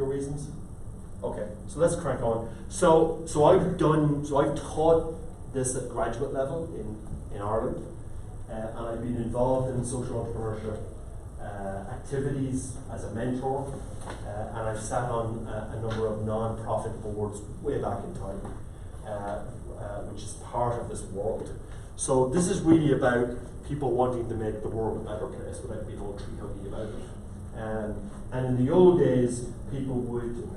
your reasons? Okay, so let's crack on. So I've taught this at graduate level in Ireland, and I've been involved in social entrepreneurship activities as a mentor, and I've sat on a number of non-profit boards way back in time, which is part of this world. So this is really about people wanting to make the world a better place without being all tree-huggy about it. And in the old days, people would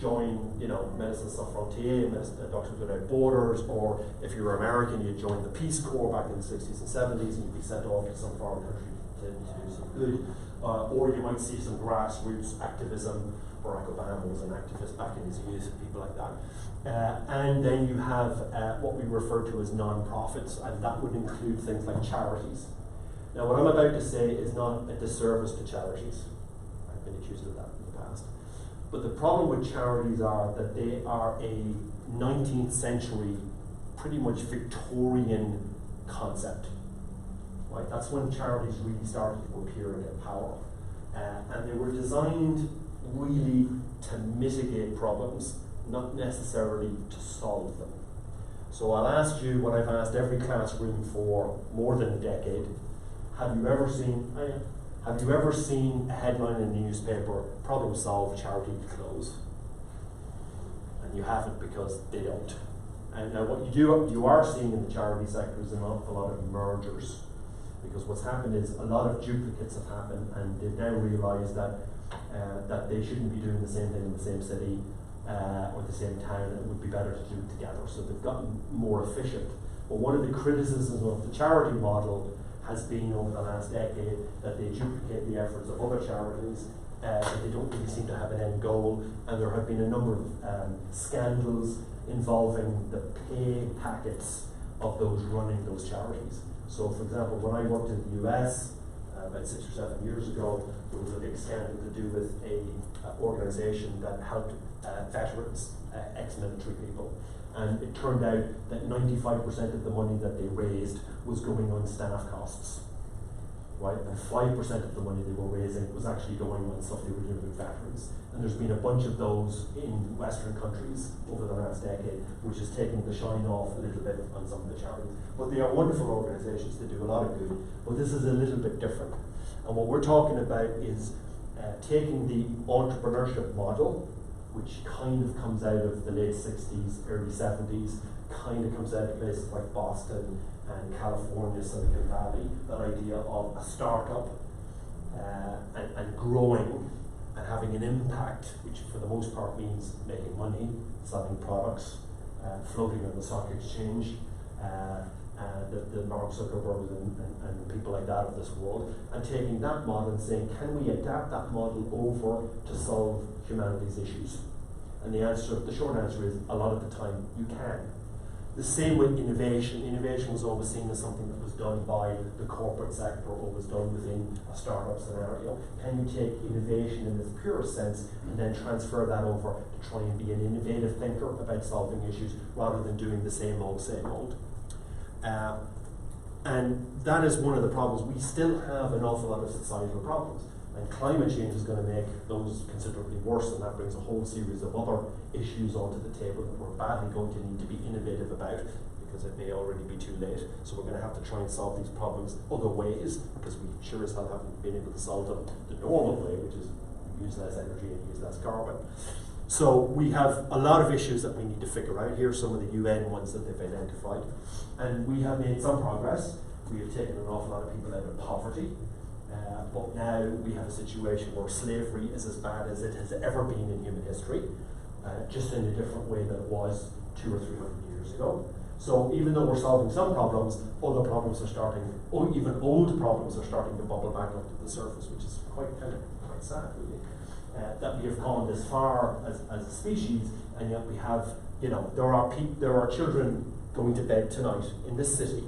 join, Médecins Sans Frontières, Doctors Without Borders, or if you were American, you'd join the Peace Corps back in the 60s and 70s, and you'd be sent off to some foreign country to do some good. Or you might see some grassroots activism. Barack Obama was an activist back in his youth, and people like that. And then you have what we refer to as non-profits, and that would include things like charities. Now, what I'm about to say is not a disservice to charities. I've been accused of that in the past. But the problem with charities are that they are a 19th century, pretty much Victorian concept. Right? That's when charities really started to appear and get power. And they were designed really to mitigate problems, not necessarily to solve them. So I'll ask you what I've asked every classroom for more than a decade. Have you ever seen a headline in the newspaper, problem solved, charity close? And you haven't, because they don't. And now what you are seeing in the charity sector is an awful lot of mergers, because what's happened is a lot of duplicates have happened, and they've now realised that they shouldn't be doing the same thing in the same city or the same town, and it would be better to do it together. So they've gotten more efficient. But one of the criticisms of the charity model has been over the last decade that they duplicate the efforts of other charities, that they don't really seem to have an end goal, and there have been a number of scandals involving the pay packets of those running those charities. So, for example, when I worked in the US about 6 or 7 years ago, there was a big scandal to do with an organisation that helped veterans, ex-military people. And it turned out that 95% of the money that they raised was going on staff costs, right? And 5% of the money they were raising was actually going on stuff they were doing with veterans. And there's been a bunch of those in Western countries over the last decade, which is taking the shine off a little bit on some of the charities. But they are wonderful organisations that do a lot of good, but this is a little bit different. And what we're talking about is taking the entrepreneurship model, which kind of comes out of the late 60s, early 70s, kind of comes out of places like Boston and California, Silicon Valley, that idea of a startup and growing and having an impact, which for the most part means making money, selling products, floating on the stock exchange, the Mark Zuckerberg and people like that of this world, and taking that model and saying, can we adapt that model over to solve humanity's issues? And the short answer is, a lot of the time, you can. The same with innovation. Innovation was always seen as something that was done by the corporate sector or was done within a startup scenario. Can you take innovation in its purest sense and then transfer that over to try and be an innovative thinker about solving issues rather than doing the same old, same old? And that is one of the problems. We still have an awful lot of societal problems. And climate change is going to make those considerably worse, and that brings a whole series of other issues onto the table that we're badly going to need to be innovative about, because it may already be too late. So we're going to have to try and solve these problems other ways, because we sure as hell haven't been able to solve them the normal way, which is use less energy and use less carbon. So we have a lot of issues that we need to figure out. Here are some of the UN ones that they've identified. And we have made some progress. We have taken an awful lot of people out of poverty. But now we have a situation where slavery is as bad as it has ever been in human history, just in a different way than it was 200 or 300 years ago. So even though we're solving some problems, other problems are starting, or even old problems are starting to bubble back up to the surface, which is quite sad, really. That we have gone this far as a species, and yet we have, there are children going to bed tonight in this city.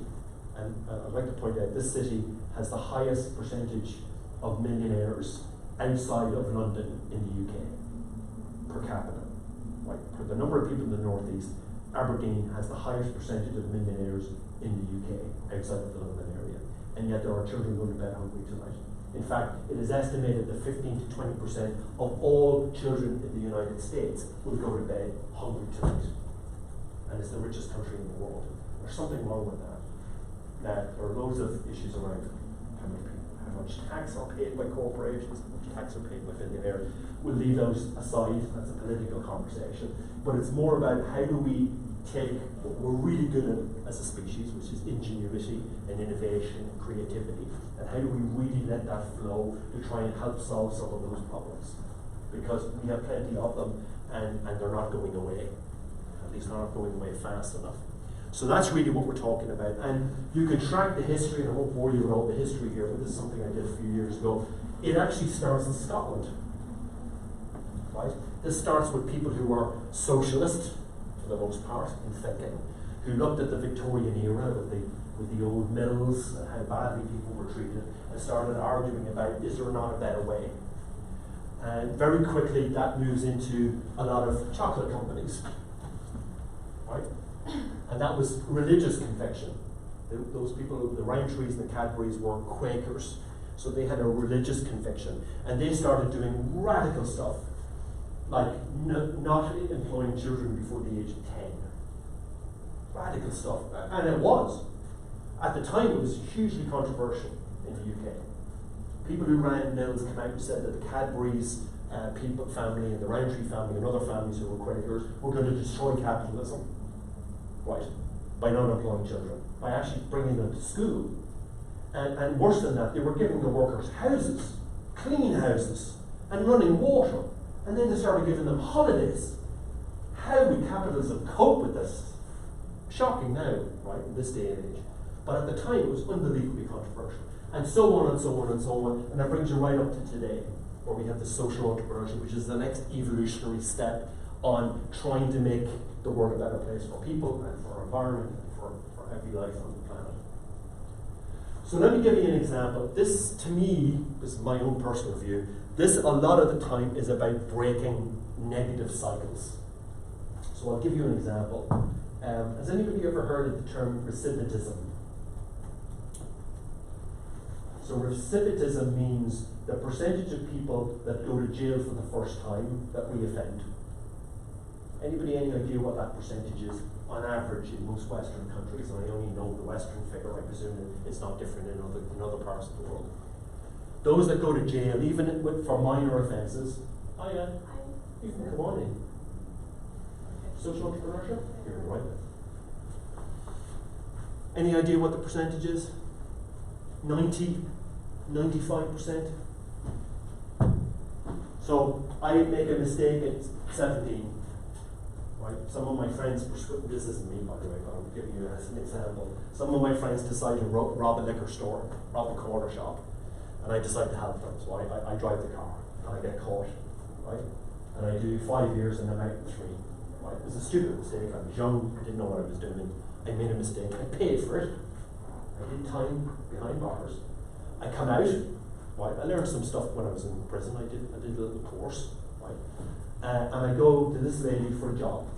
And I'd like to point out, this city has the highest percentage of millionaires outside of London in the UK per capita. Right? For the number of people in the northeast, Aberdeen has the highest percentage of millionaires in the UK outside of the London area. and yet there are children going to bed hungry tonight. In fact, it is estimated that 15 to 20% of all children in the United States will go to bed hungry tonight. And it's the richest country in the world. There's something wrong with that. Now, there are loads of issues around how much tax are paid by corporations, how much tax are paid by billionaires. We'll leave those aside, that's a political conversation. But it's more about how do we take what we're really good at as a species, which is ingenuity and innovation and creativity, and how do we really let that flow to try and help solve some of those problems? Because we have plenty of them, and they're not going away. At least they're not going away fast enough. So that's really what we're talking about. And you can track the history, and I won't bore you with all the history here, but this is something I did a few years ago. It actually starts in Scotland. Right? This starts with people who were socialist, for the most part, in thinking, who looked at the Victorian era with the old mills and how badly people were treated, and started arguing about, is there not a better way? And very quickly that moves into a lot of chocolate companies, right? And that was religious conviction. Those people, the Rowntrees and the Cadburys, were Quakers, so they had a religious conviction, and they started doing radical stuff, like not employing children before the age of 10. Radical stuff, and it was. At the time, it was hugely controversial in the UK. People who ran mills came out and said that the Cadburys family and the Rowntree family and other families who were Quakers were going to destroy capitalism, right, by not employing children, by actually bringing them to school. And worse than that, they were giving the workers houses, clean houses, and running water. And then they started giving them holidays. How would capitalism cope with this? Shocking now, right, in this day and age. But at the time, it was unbelievably controversial. And so on and so on and so on. And that brings you right up to today, where we have the social entrepreneurship, which is the next evolutionary step on trying to make the world a better place for people and for our environment and for every life on the planet. So let me give you an example. This, to me, is my own personal view. This, a lot of the time, is about breaking negative cycles. So I'll give you an example. Has anybody ever heard of the term recidivism? So recidivism means the percentage of people that go to jail for the first time that reoffend. Anybody any idea what that percentage is on average in most Western countries? And I only know the Western figure. I presume it's not different in other parts of the world. Those that go to jail, even for minor offences, you can come on in. Social entrepreneurship? You're right. Any idea what the percentage is? 90, 95%? So I make a mistake at 17. Right? Some of my friends, this isn't me by the way, but I'm giving you as an example. Some of my friends decide to rob a liquor store, rob a corner shop, and I decide to help them. So I drive the car, and I get caught, right? And I do 5 years and I'm out in 3. Right? It was a stupid mistake. I was young, I didn't know what I was doing. I made a mistake. I paid for it. I did time behind bars. I come out, right? I learned some stuff when I was in prison. I did a little course, right? And I go to this lady for a job.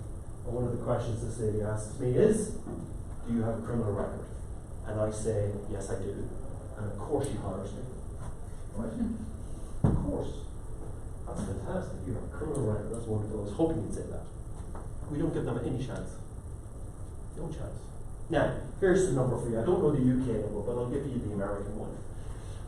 And one of the questions this lady asks me is, do you have a criminal record? And I say, yes, I do. And of course she hires me. Right? Of course. That's fantastic. You have a criminal record. That's wonderful. I was hoping you'd say that. We don't give them any chance. No chance. Now, here's the number for you. I don't know the UK number, but I'll give you the American one.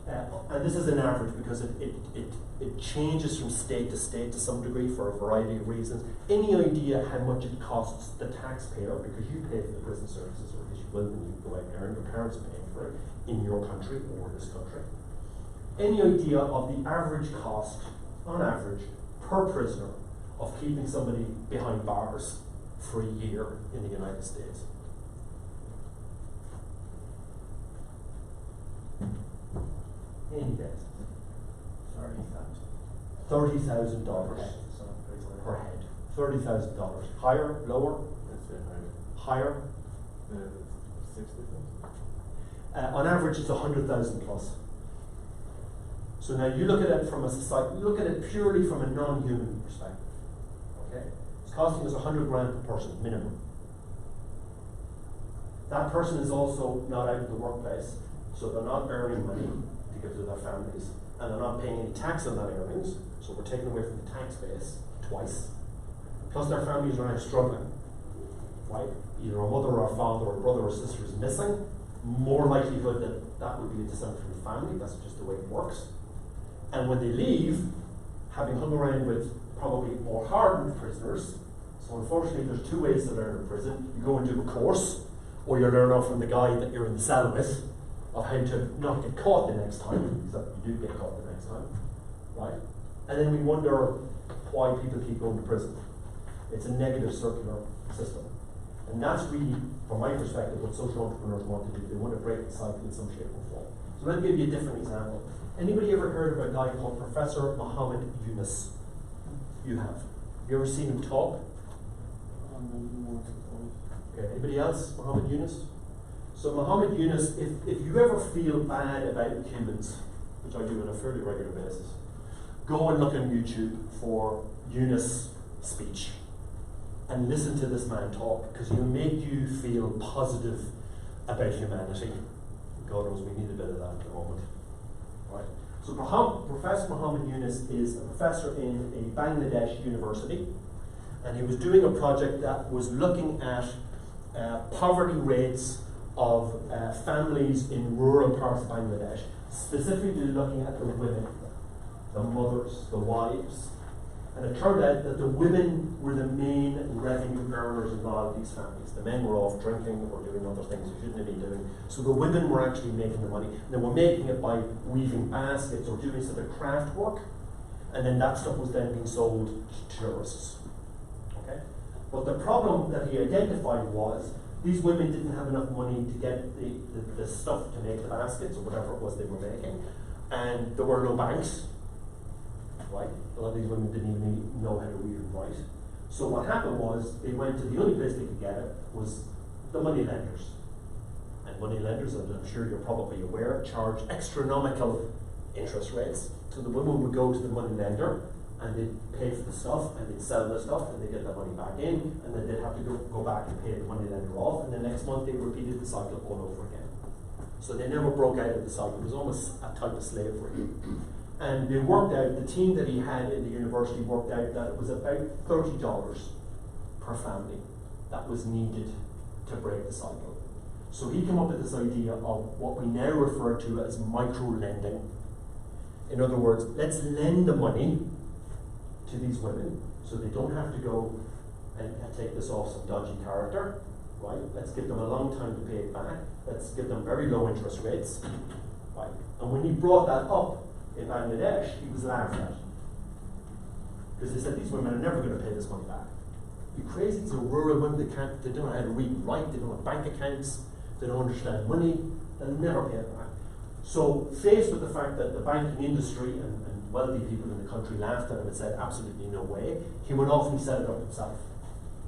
And this is an average because it changes from state to some degree for a variety of reasons. Any idea how much it costs the taxpayer, because you pay for the prison services, or at least you will when you go out there and your parents are paying for it in your country or this country? Any idea of the average cost, on average, per prisoner of keeping somebody behind bars for a year in the United States? Any guess? $30,000 per head. $30,000. Higher, lower? Higher? 60,000. On average, it's 100,000 plus. So now you look at it from a society. Look at it purely from a non-human perspective. Okay, it's costing us 100 grand per person minimum. That person is also not out of the workplace. So they're not earning money to give to their families, and they're not paying any tax on that earnings, so we're taking away from the tax base twice. Plus their families are now struggling, right? Either a mother or a father or brother or sister is missing, more likelihood that that would be a dysfunctional family. That's just the way it works. And when they leave, having hung around with probably more hardened prisoners, so unfortunately there's two ways to learn in prison. You go and do a course, or you learn off from the guy that you're in the cell with of how to not get caught the next time, except you do get caught the next time, right? And then we wonder why people keep going to prison. It's a negative circular system. And that's really, from my perspective, what social entrepreneurs want to do. They want to break the cycle in some shape or form. So let me give you a different example. Anybody ever heard of a guy called Professor Muhammad Yunus? You have. You ever seen him talk? Okay, anybody else? Muhammad Yunus? So Muhammad Yunus, if you ever feel bad about humans, which I do on a fairly regular basis, go and look on YouTube for Yunus speech and listen to this man talk, because he'll make you feel positive about humanity. God knows we need a bit of that at the moment. Right? So Professor Muhammad Yunus is a professor in a Bangladesh university, and he was doing a project that was looking at poverty rates of families in rural parts of Bangladesh, specifically looking at the women, the mothers, the wives. And it turned out that the women were the main revenue earners in a lot of these families. The men were off drinking or doing other things they shouldn't have been doing. So the women were actually making the money. And they were making it by weaving baskets or doing sort of craft work. And then that stuff was then being sold to tourists. Okay? But the problem that he identified was these women didn't have enough money to get the stuff to make the baskets or whatever it was they were making. And there were no banks. Right? A lot of these women didn't even know how to read and write. So what happened was they went to the only place they could get it was the money lenders. And money lenders, as I'm sure you're probably aware, charge astronomical interest rates. So the women would go to the money lender and they'd pay for the stuff and they'd sell the stuff and they'd get that money back in, and then they'd have to go back and pay the money lender off, and the next month they repeated the cycle all over again. So they never broke out of the cycle. It was almost a type of slavery. And they worked out, the team that he had in the university worked out that it was about $30 per family that was needed to break the cycle. So he came up with this idea of what we now refer to as micro-lending. In other words, let's lend the money to these women so they don't have to go and take this off some dodgy character, right? Let's give them a long time to pay it back. Let's give them very low interest rates, right? And when he brought that up in Bangladesh, he was laughed at. Because they said, these women are never going to pay this money back. You crazy? These are rural women, they don't know how to read and write, they don't have bank accounts, they don't understand money, they'll never pay it back. So faced with the fact that the banking industry and wealthy people in the country laughed at him and said, absolutely no way, he went off and he set it up himself.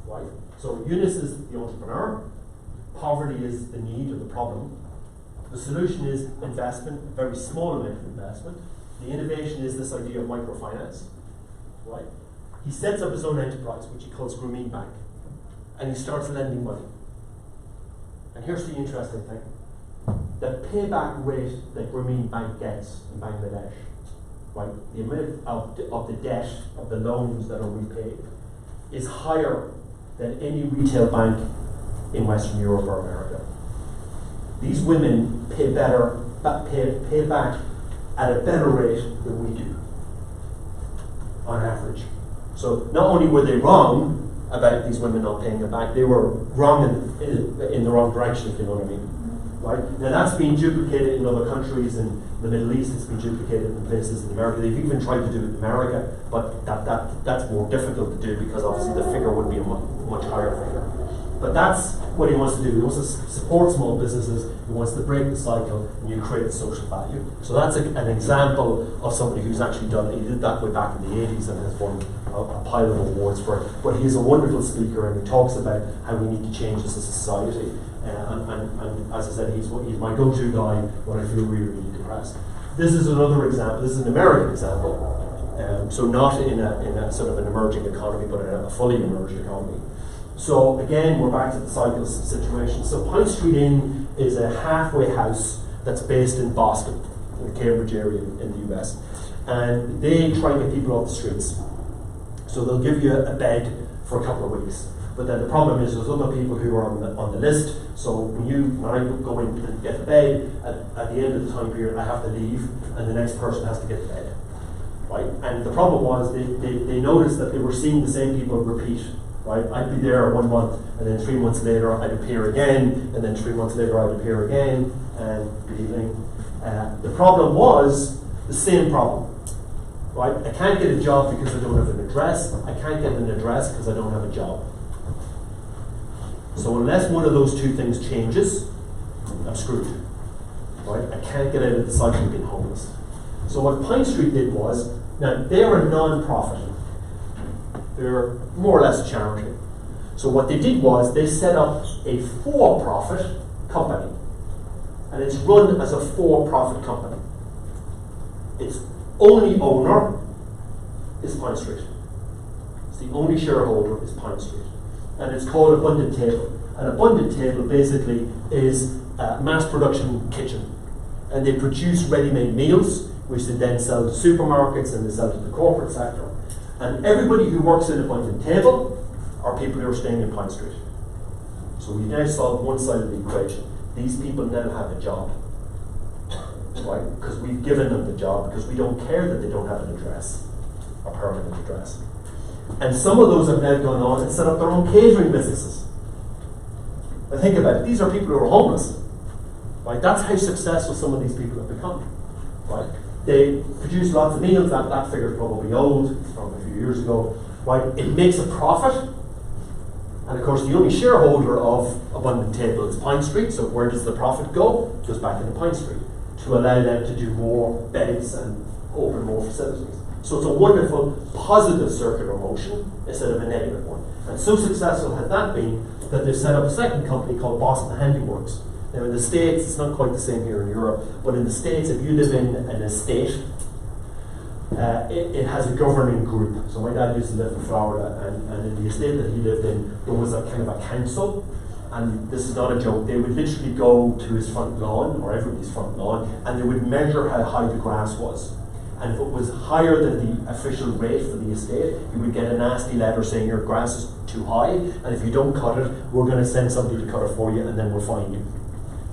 Right? So Yunus is the entrepreneur, poverty is the need or the problem. The solution is investment, a very small amount of investment. The innovation is this idea of microfinance, right? He sets up his own enterprise, which he calls Grameen Bank, and he starts lending money. And here's the interesting thing. The payback rate that Grameen Bank gets in Bangladesh, right, the amount of the debt, of the loans that are repaid, is higher than any retail bank in Western Europe or America. These women pay back at a better rate than we do, on average. So not only were they wrong about these women not paying it back, they were wrong in the wrong direction, if you know what I mean. Right? Now that's been duplicated in other countries in the Middle East, it's been duplicated in places in America. They've even tried to do it in America, but that's more difficult to do because obviously the figure would be a much higher figure. But that's what he wants to do. He wants to support small businesses, he wants to break the cycle, and you create social value. So that's an example of somebody who's actually done it. He did that way back in the 80s and has won a pile of awards for it. But he's a wonderful speaker and he talks about how we need to change as a society. And as I said, he's my go-to guy when I feel really, really depressed. This is another example. This is an American example. So not in a sort of an emerging economy, but in a fully emerged economy. So again, we're back to the cycle situation. So Pine Street Inn is a halfway house that's based in Boston, in the Cambridge area in the US. And they try and get people off the streets. So they'll give you a bed for a couple of weeks. But then the problem is there's other people who are on the list. So when I go in and get the bed, at the end of the time period I have to leave and the next person has to get the bed. Right? And the problem was they noticed that they were seeing the same people repeat. Right? I'd be there 1 month and then 3 months later I'd appear again and then 3 months later I'd appear again and good evening. The problem was the same problem. Right? I can't get a job because I don't have an address. I can't get an address because I don't have a job. So unless one of those two things changes, I'm screwed. Right? I can't get out of the cycle of being homeless. So what Pine Street did was, now they're a non-profit. They're more or less a charity. So what they did was they set up a for-profit company. And it's run as a for-profit company. Its only owner is Pine Street. It's the only shareholder is Pine Street. And it's called Abundant Table. An Abundant Table basically is a mass production kitchen. And they produce ready-made meals, which they then sell to supermarkets and they sell to the corporate sector. And everybody who works in Abundant Table are people who are staying in Pine Street. So we now solve one side of the equation. These people now have a job. Right? Because we've given them the job, because we don't care that they don't have an address, a permanent address. And some of those have now gone on and set up their own catering businesses. Now think about it, these are people who are homeless. Right? That's how successful some of these people have become. Right? They produce lots of meals, that figure is probably old, it's from a few years ago. Right? It makes a profit. And of course the only shareholder of Abundant Table is Pine Street, so where does the profit go? It goes back into Pine Street to allow them to do more beds and open more facilities. So it's a wonderful positive circular motion instead of a negative one. And so successful has that been that they've set up a second company called Boston Handiworks. Now in the States, it's not quite the same here in Europe, but in the States, if you live in an estate, it has a governing group. So my dad used to live in Florida, and in the estate that he lived in, there was a kind of a council. And this is not a joke, they would literally go to his front lawn, or everybody's front lawn, and they would measure how high the grass was. And if it was higher than the official rate for the estate, you would get a nasty letter saying your grass is too high, and if you don't cut it, we're going to send somebody to cut it for you, and then we'll fine you.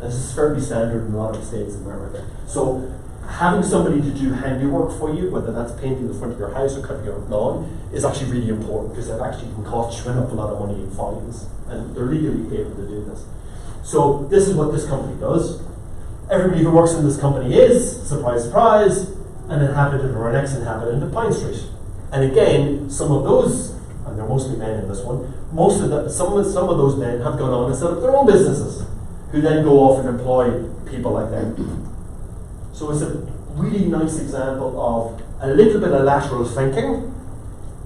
And this is fairly standard in a lot of states in America. So having somebody to do handiwork for you, whether that's painting the front of your house or cutting your lawn, is actually really important, because it actually can cost you an awful lot of money in fines. And they're legally able to do this. So this is what this company does. Everybody who works in this company is, surprise, surprise, an inhabitant or an ex-inhabitant of Pine Street. And again, some of those, and they're mostly men in this one, some of those men have gone on and set up their own businesses, who then go off and employ people like them. So it's a really nice example of a little bit of lateral thinking,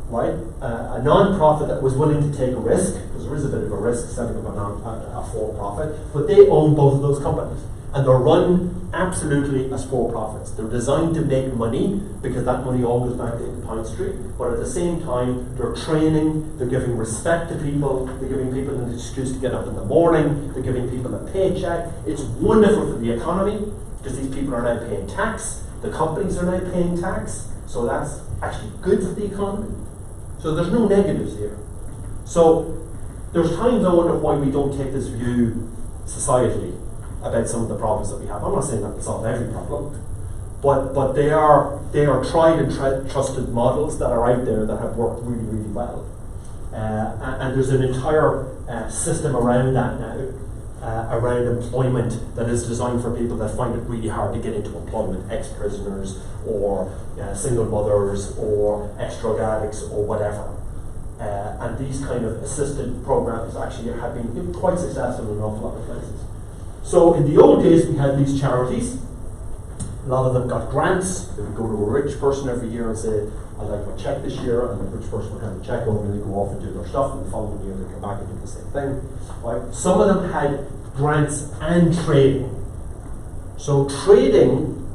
right? A non-profit that was willing to take a risk, because there is a bit of a risk setting up a for-profit, but they own both of those companies. And they're run absolutely as for-profits. They're designed to make money, because that money all goes back into Pine Street, but at the same time, they're training, they're giving respect to people, they're giving people an excuse to get up in the morning, they're giving people a paycheck. It's wonderful for the economy, because these people are now paying tax, the companies are now paying tax, so that's actually good for the economy. So there's no negatives here. So there's times I wonder why we don't take this view societally about some of the problems that we have. I'm not saying that we solve every problem, but they are tried and trusted models that are out there that have worked really, really well. And there's an entire system around that now, around employment, that is designed for people that find it really hard to get into employment, ex-prisoners or single mothers or ex-drug addicts or whatever. And these kind of assisted programs actually have been quite successful in an awful lot of places. So in the old days we had these charities. A lot of them got grants. They would go to a rich person every year and say, I'd like my check this year, and the rich person would have the check over and they'd go off and do their stuff, and the following year they'd come back and do the same thing. Right? Some of them had grants and trading. So trading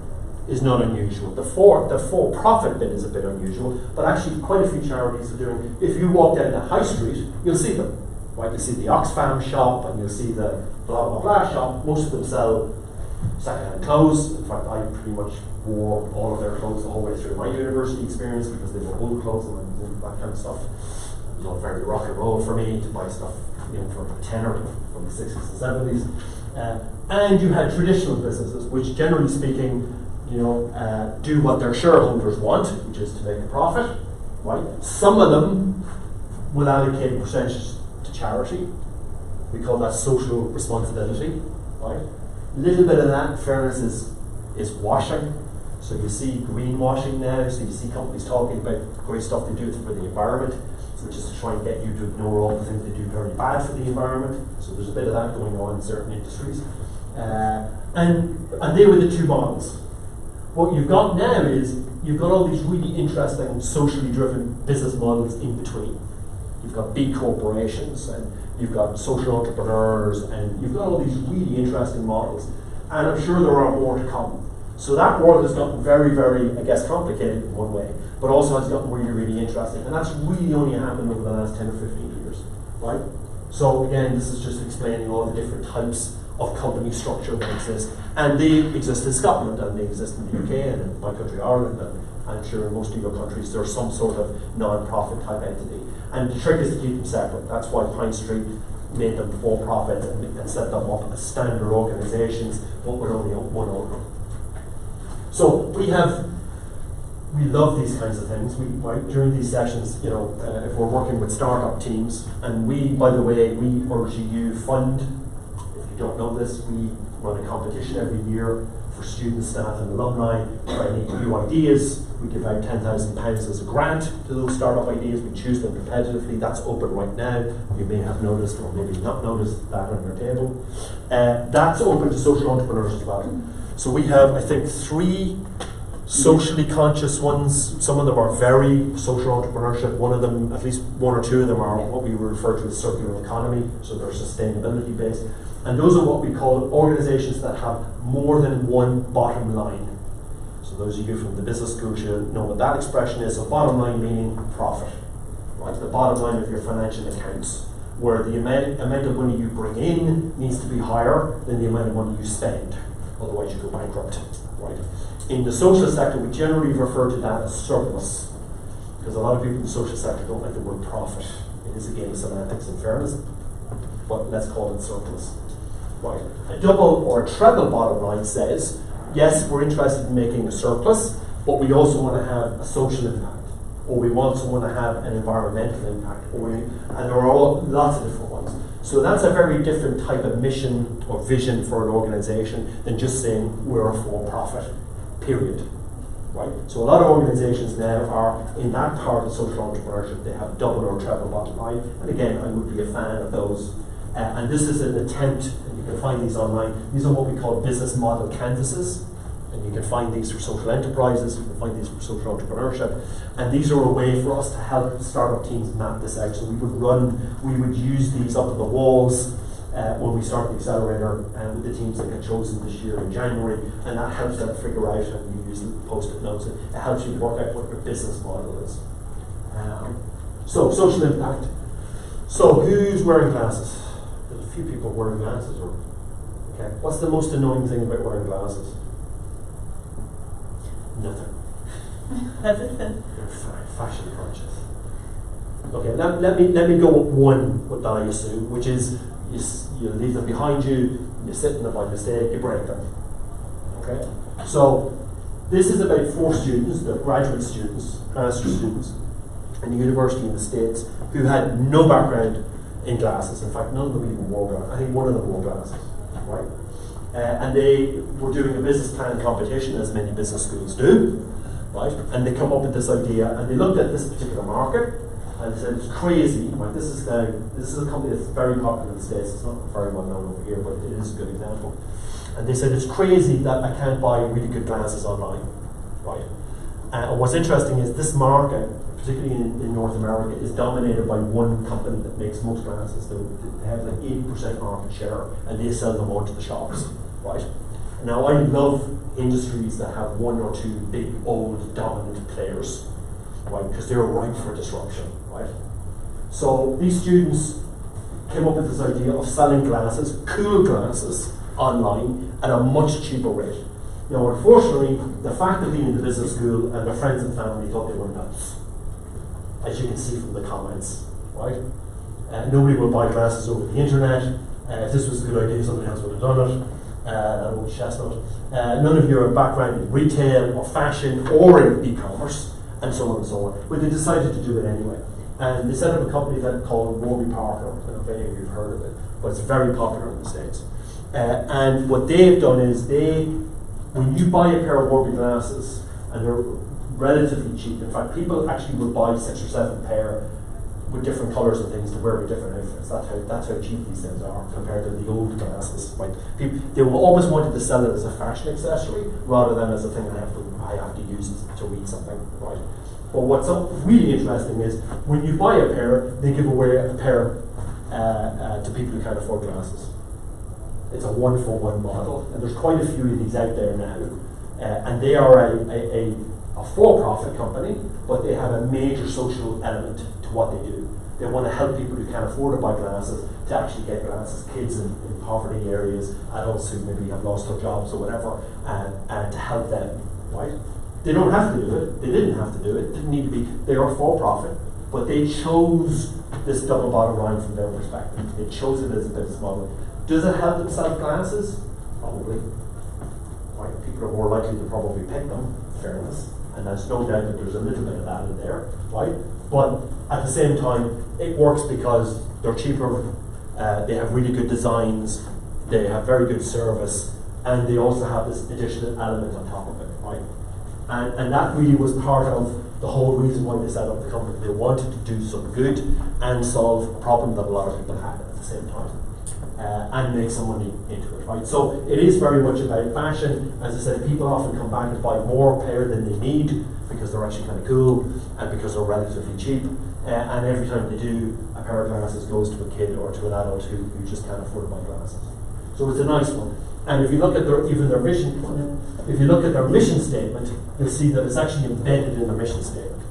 is not unusual. The for-profit bit is a bit unusual, but actually quite a few charities are doing. If you walk down the high street, you'll see them. Right? You'll see the Oxfam shop, and you'll see the blah blah blah shop. Most of them sell second-hand clothes. In fact, I pretty much wore all of their clothes the whole way through my university experience because they were old clothes and that kind of stuff. It was all very rock and roll for me to buy stuff, for a tenner from the 60s and 70s. And you had traditional businesses, which generally speaking, do what their shareholders want, which is to make a profit, right? Some of them will allocate a percentage to charity. We call that social responsibility, right? A little bit of that, in fairness, is washing. So you see greenwashing now, so you see companies talking about great stuff they do for the environment, which is to try and get you to ignore all the things they do very bad for the environment. So there's a bit of that going on in certain industries. And they were the two models. What you've got now is you've got all these really interesting socially driven business models in between. You've got big corporations and you've got social entrepreneurs and you've got all these really interesting models. And I'm sure there are more to come. So that world has gotten very, very, complicated in one way, but also has gotten really, really interesting. And that's really only happened over the last 10 or 15 years, right? So again, this is just explaining all the different types of company structure that exist. And they exist in Scotland, and they exist in the UK, and in my country, Ireland, and I'm sure in most of your countries there's some sort of non-profit type entity. And the trick is to keep them separate. That's why Pine Street made them for profit and set them up as standard organizations, but with only one owner. So we love these kinds of things. During these sessions, if we're working with startup teams, and by the way, we urge you fund. If you don't know this, we run a competition every year for students, staff, and alumni for any new ideas. We give out £10,000 as a grant to those startup ideas. We choose them competitively. That's open right now. You may have noticed, or maybe not noticed, that on your table. That's open to social entrepreneurs as well. So we have, I think, 3 socially conscious ones. Some of them are very social entrepreneurship. One of them, at least 1 or 2 of them, are what we refer to as circular economy, so they're sustainability based. And those are what we call organizations that have more than one bottom line. So those of you from the business school should know what that expression is. So bottom line meaning profit, right? The bottom line of your financial accounts, where the amount of money you bring in needs to be higher than the amount of money you spend. Otherwise you go bankrupt, right? In the social sector, we generally refer to that as surplus, because a lot of people in the social sector don't like the word profit. It is a game of semantics, in fairness, but let's call it surplus, right? A double or a treble bottom line says, yes, we're interested in making a surplus, but we also want to have a social impact, or we also want to have an environmental impact, and there are lots of different ones. So that's a very different type of mission or vision for an organization than just saying we're a for-profit, period, right? So a lot of organizations now are in that part of social entrepreneurship. They have double or treble bottom line, and again, I would be a fan of those. And this is an attempt, and you can find these online. These are what we call business model canvases, and you can find these for social enterprises, you can find these for social entrepreneurship, and these are a way for us to help startup teams map this out. So we would use these up on the walls when we start the accelerator with the teams that get chosen this year in January, and that helps them figure out, and you use post-it notes, and it helps you work out what your business model is. So social impact. So who's wearing glasses? There's a few people wearing glasses. Okay. What's the most annoying thing about wearing glasses? Nothing. You're fashion conscious. Okay, let me go with one that I assume, which is you leave them behind you, you sit in them by mistake, you break them. Okay? So this is about 4 students, they're graduate students, master's students, in a university in the States who had no background in glasses. In fact, none of them even wore glasses. I think one of them wore glasses, right? And they were doing a business plan competition, as many business schools do, right? And they come up with this idea, and they looked at this particular market, and they said, it's crazy, right? This is a company that's very popular in the States. It's not very well known over here, but it is a good example. And they said, it's crazy that I can't buy really good glasses online, right? And what's interesting is this market, particularly in North America, is dominated by one company that makes most glasses. They have like 80% market share, and they sell them on to the shops, right? Now, I love industries that have 1 or 2 big, old, dominant players, right? Because they're ripe for disruption, right? So these students came up with this idea of selling glasses, cool glasses, online at a much cheaper rate. Now, unfortunately, the faculty in the business school and their friends and family thought they were nuts, as you can see from the comments, right? Nobody will buy glasses over the internet. If this was a good idea, somebody else would have done it. That old chestnut. None of you are background in retail or fashion or in e-commerce, and so on and so on. But they decided to do it anyway. And they set up a company that called Warby Parker. I don't know if any of you have heard of it, but it's very popular in the States. And what they've done is when you buy a pair of Warby glasses, and they're relatively cheap. In fact, people actually will buy 6 or 7 pair with different colours and things to wear with different outfits. That's how cheap these things are compared to the old glasses. Right? They always wanted to sell it as a fashion accessory rather than as a thing I have to use to read something. Right? But what's really interesting is when you buy a pair, they give away a pair to people who can't afford glasses. It's a 1-for-1 model, and there's quite a few of these out there now. And they are a for-profit company, but they have a major social element to what they do. They want to help people who can't afford to buy glasses to actually get glasses, kids in poverty areas, adults who maybe have lost their jobs or whatever, and to help them, right? They don't have to do it. They didn't have to do it. Didn't need to be. They are for-profit, but they chose this double bottom line from their perspective. They chose it as a business model. Does it help them sell glasses? Probably. Right? People are more likely to probably pick them, in fairness. And there's no doubt that there's a little bit of that in there, right? But at the same time, it works because they're cheaper, they have really good designs, they have very good service, and they also have this additional element on top of it, right? And that really was part of the whole reason why they set up the company. They wanted to do some good and solve a problem that a lot of people had at the same time. And make some money into it, right? So it is very much about fashion. As I said, people often come back and buy more pair than they need because they're actually kind of cool and because they're relatively cheap. And every time they do, a pair of glasses goes to a kid or to an adult who just can't afford to buy glasses. So it's a nice one. And if you look at their mission statement, you'll see that it's actually embedded in their mission statement,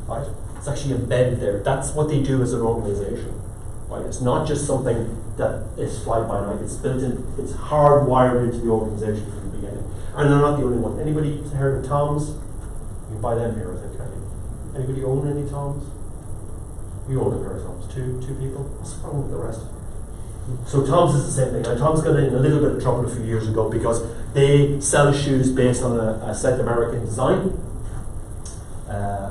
right? It's actually embedded there. That's what they do as an organization. Right? It's not just something that is fly by night. It's built in. It's hardwired into the organisation from the beginning. And they're not the only one. Anybody heard of Toms? You can buy them here, I think. Can't you? Anybody own any Toms? You own a pair of Toms. Two people. What's wrong with the rest? So Toms is the same thing. And Toms got in a little bit of trouble a few years ago because they sell shoes based on a South American design.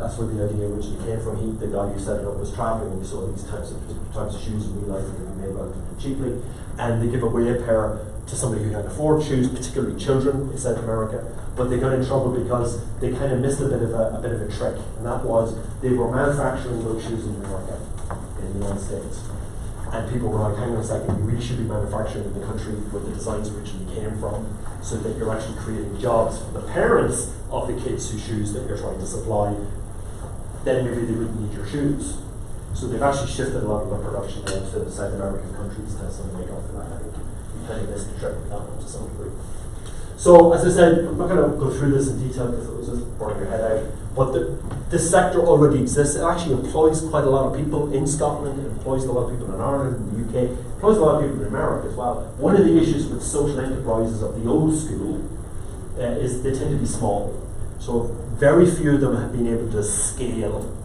That's where the idea originally came from. The guy who set it up was traveling and he saw these types of shoes and realised they could be made relatively cheaply. And they give away a pair to somebody who can't afford shoes, particularly children in South America. But they got in trouble because they kind of missed a bit of a trick, and that was they were manufacturing those shoes in America, in the United States. And people were like, hang on a second, you really should be manufacturing in the country where the designs originally came from, so that you're actually creating jobs for the parents of the kids whose shoes that you're trying to supply. Then maybe they wouldn't need your shoes. So they've actually shifted a lot of the production now to South American countries to some make up for that. I think you kind of missed the trick with that one to some degree. So as I said, I'm not going to go through this in detail because it was just burning your head out. But this sector already exists. It actually employs quite a lot of people in Scotland. It employs a lot of people in Ireland, in the UK. It employs a lot of people in America as well. One of the issues with social enterprises of the old school is they tend to be small. So very few of them have been able to scale.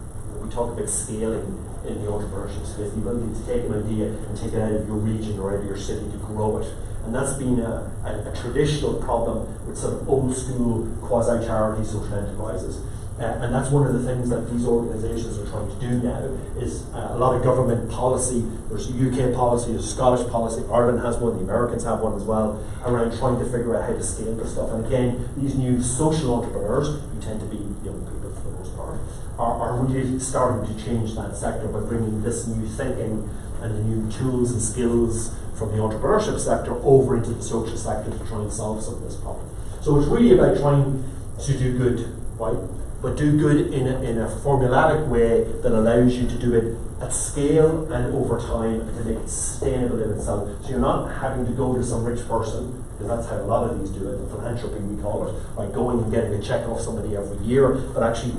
We talk about scaling in the entrepreneurship space, the ability to take an idea and take it out of your region or out of your city to grow it. And that's been a traditional problem with sort of old school quasi-charity social enterprises. And that's one of the things that these organisations are trying to do now is a lot of government policy. There's a UK policy, there's a Scottish policy, Ireland has one, the Americans have one as well, around trying to figure out how to scale this stuff. And again, these new social entrepreneurs, who tend to be young people for the most part, are really starting to change that sector by bringing this new thinking and the new tools and skills from the entrepreneurship sector over into the social sector to try and solve some of this problem. So it's really about trying to do good, right? But do good in a formulatic way that allows you to do it at scale and over time and to make it sustainable in itself. So you're not having to go to some rich person, because that's how a lot of these do it, the philanthropy we call it, by going and getting a check off somebody every year, but actually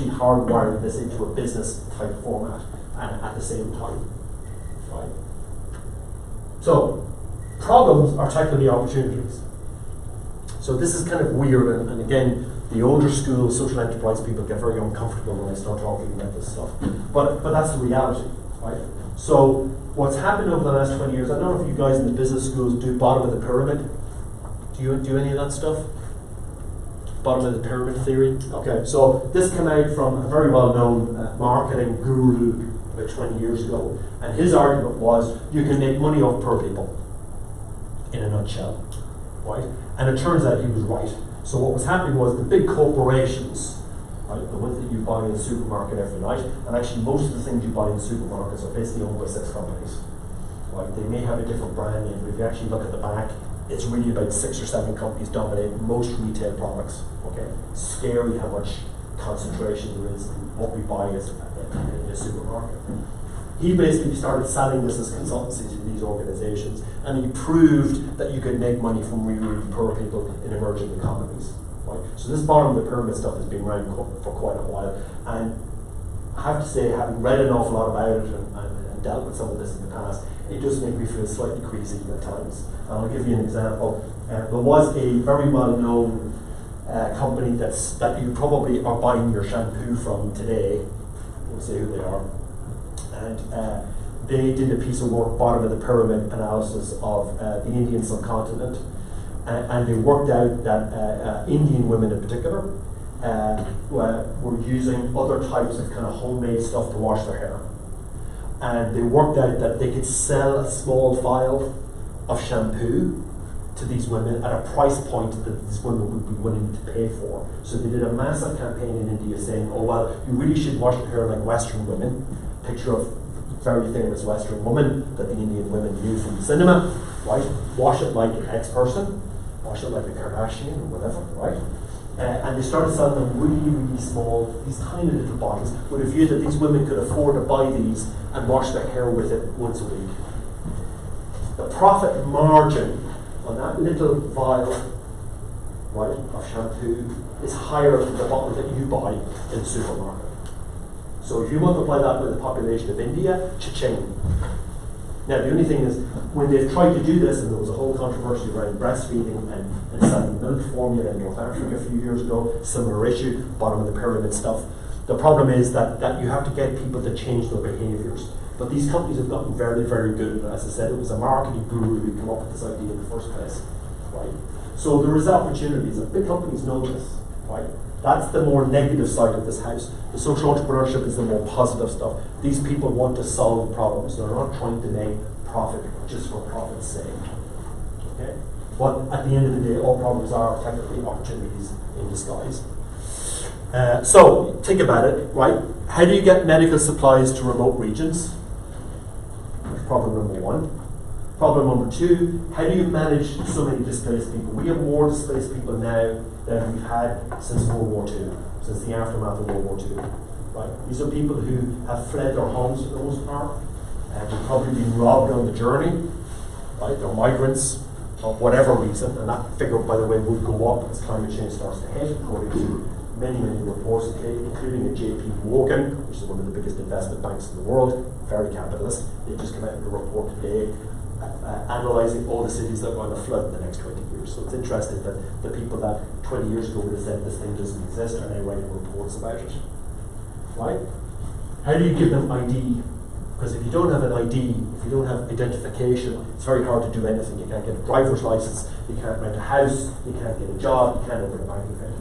hardwiring this into a business type format and at the same time. Right? So, Problems are technically opportunities. So this is kind of weird, and again, the older school social enterprise people get very uncomfortable when I start talking about this stuff. But that's the reality, right? So what's happened over the last 20 years, I don't know if you guys in the business schools do bottom of the pyramid. Do you do any of that stuff? Bottom of the pyramid theory? Okay, so this came out from a very well-known marketing guru about 20 years ago, and his argument was you can make money off poor people, in a nutshell, right? And it turns out he was right. So what was happening was the big corporations, right, the ones that you buy in the supermarket every night, and actually most of the things you buy in supermarkets are basically owned by 6 companies. Right? They may have a different brand name, but if you actually look at the back, it's really about 6 or 7 companies dominate most retail products. Okay, it's scary how much concentration there is in what we buy in a supermarket. He basically started selling this as consultancy to these organizations, and he proved that you could make money from really, really poor people in emerging economies. Right? So this bottom of the pyramid stuff has been around for quite a while, and I have to say, having read an awful lot about it and dealt with some of this in the past, it does make me feel slightly queasy at times. And I'll give you an example. There was a very well-known company that you probably are buying your shampoo from today. We'll say who they are. And they did a piece of work, bottom of the pyramid analysis of the Indian subcontinent. And they worked out that Indian women in particular were using other types of kind of homemade stuff to wash their hair. And they worked out that they could sell a small vial of shampoo to these women at a price point that these women would be willing to pay for. So they did a massive campaign in India saying, oh well, you really should wash your hair like Western women. Picture of very famous Western woman that the Indian women use in the cinema, right? Wash it like X person, wash it like a Kardashian or whatever, right? And they started selling them really, really small, these tiny little bottles, with a view that these women could afford to buy these and wash their hair with it once a week. The profit margin on that little vial, right, of shampoo is higher than the bottle that you buy in the supermarket. So if you multiply that with the population of India, cha-ching. Now the only thing is, when they've tried to do this, and there was a whole controversy around breastfeeding and selling milk formula in North Africa a few years ago, similar issue, bottom of the pyramid stuff. The problem is that you have to get people to change their behaviours. But these companies have gotten very, very good at it. As I said, it was a marketing guru who came up with this idea in the first place, right? So there is opportunities, and big companies know this, right? That's the more negative side of this house. The social entrepreneurship is the more positive stuff. These people want to solve problems. They're not trying to make profit just for profit's sake. Okay? But at the end of the day, all problems are technically opportunities in disguise. So think about it, right? How do you get medical supplies to remote regions? That's problem number 1. Problem number 2, how do you manage so many displaced people? We have more displaced people now than we've had since World War II, since the aftermath of World War II. Right? These are people who have fled their homes for the most part, and have probably been robbed on the journey. Right? They're migrants of whatever reason, and that figure, by the way, will go up as climate change starts to hit, according to many, many reports, including at JP Morgan, which is one of the biggest investment banks in the world, very capitalist. They just came out with a report today analysing all the cities that are going to flood in the next 20 years. So it's interesting that the people that 20 years ago would have said this thing doesn't exist are now writing reports about it. Right? How do you give them ID? Because if you don't have an ID, if you don't have identification, it's very hard to do anything. You can't get a driver's license, you can't rent a house, you can't get a job, you can't open a bank account.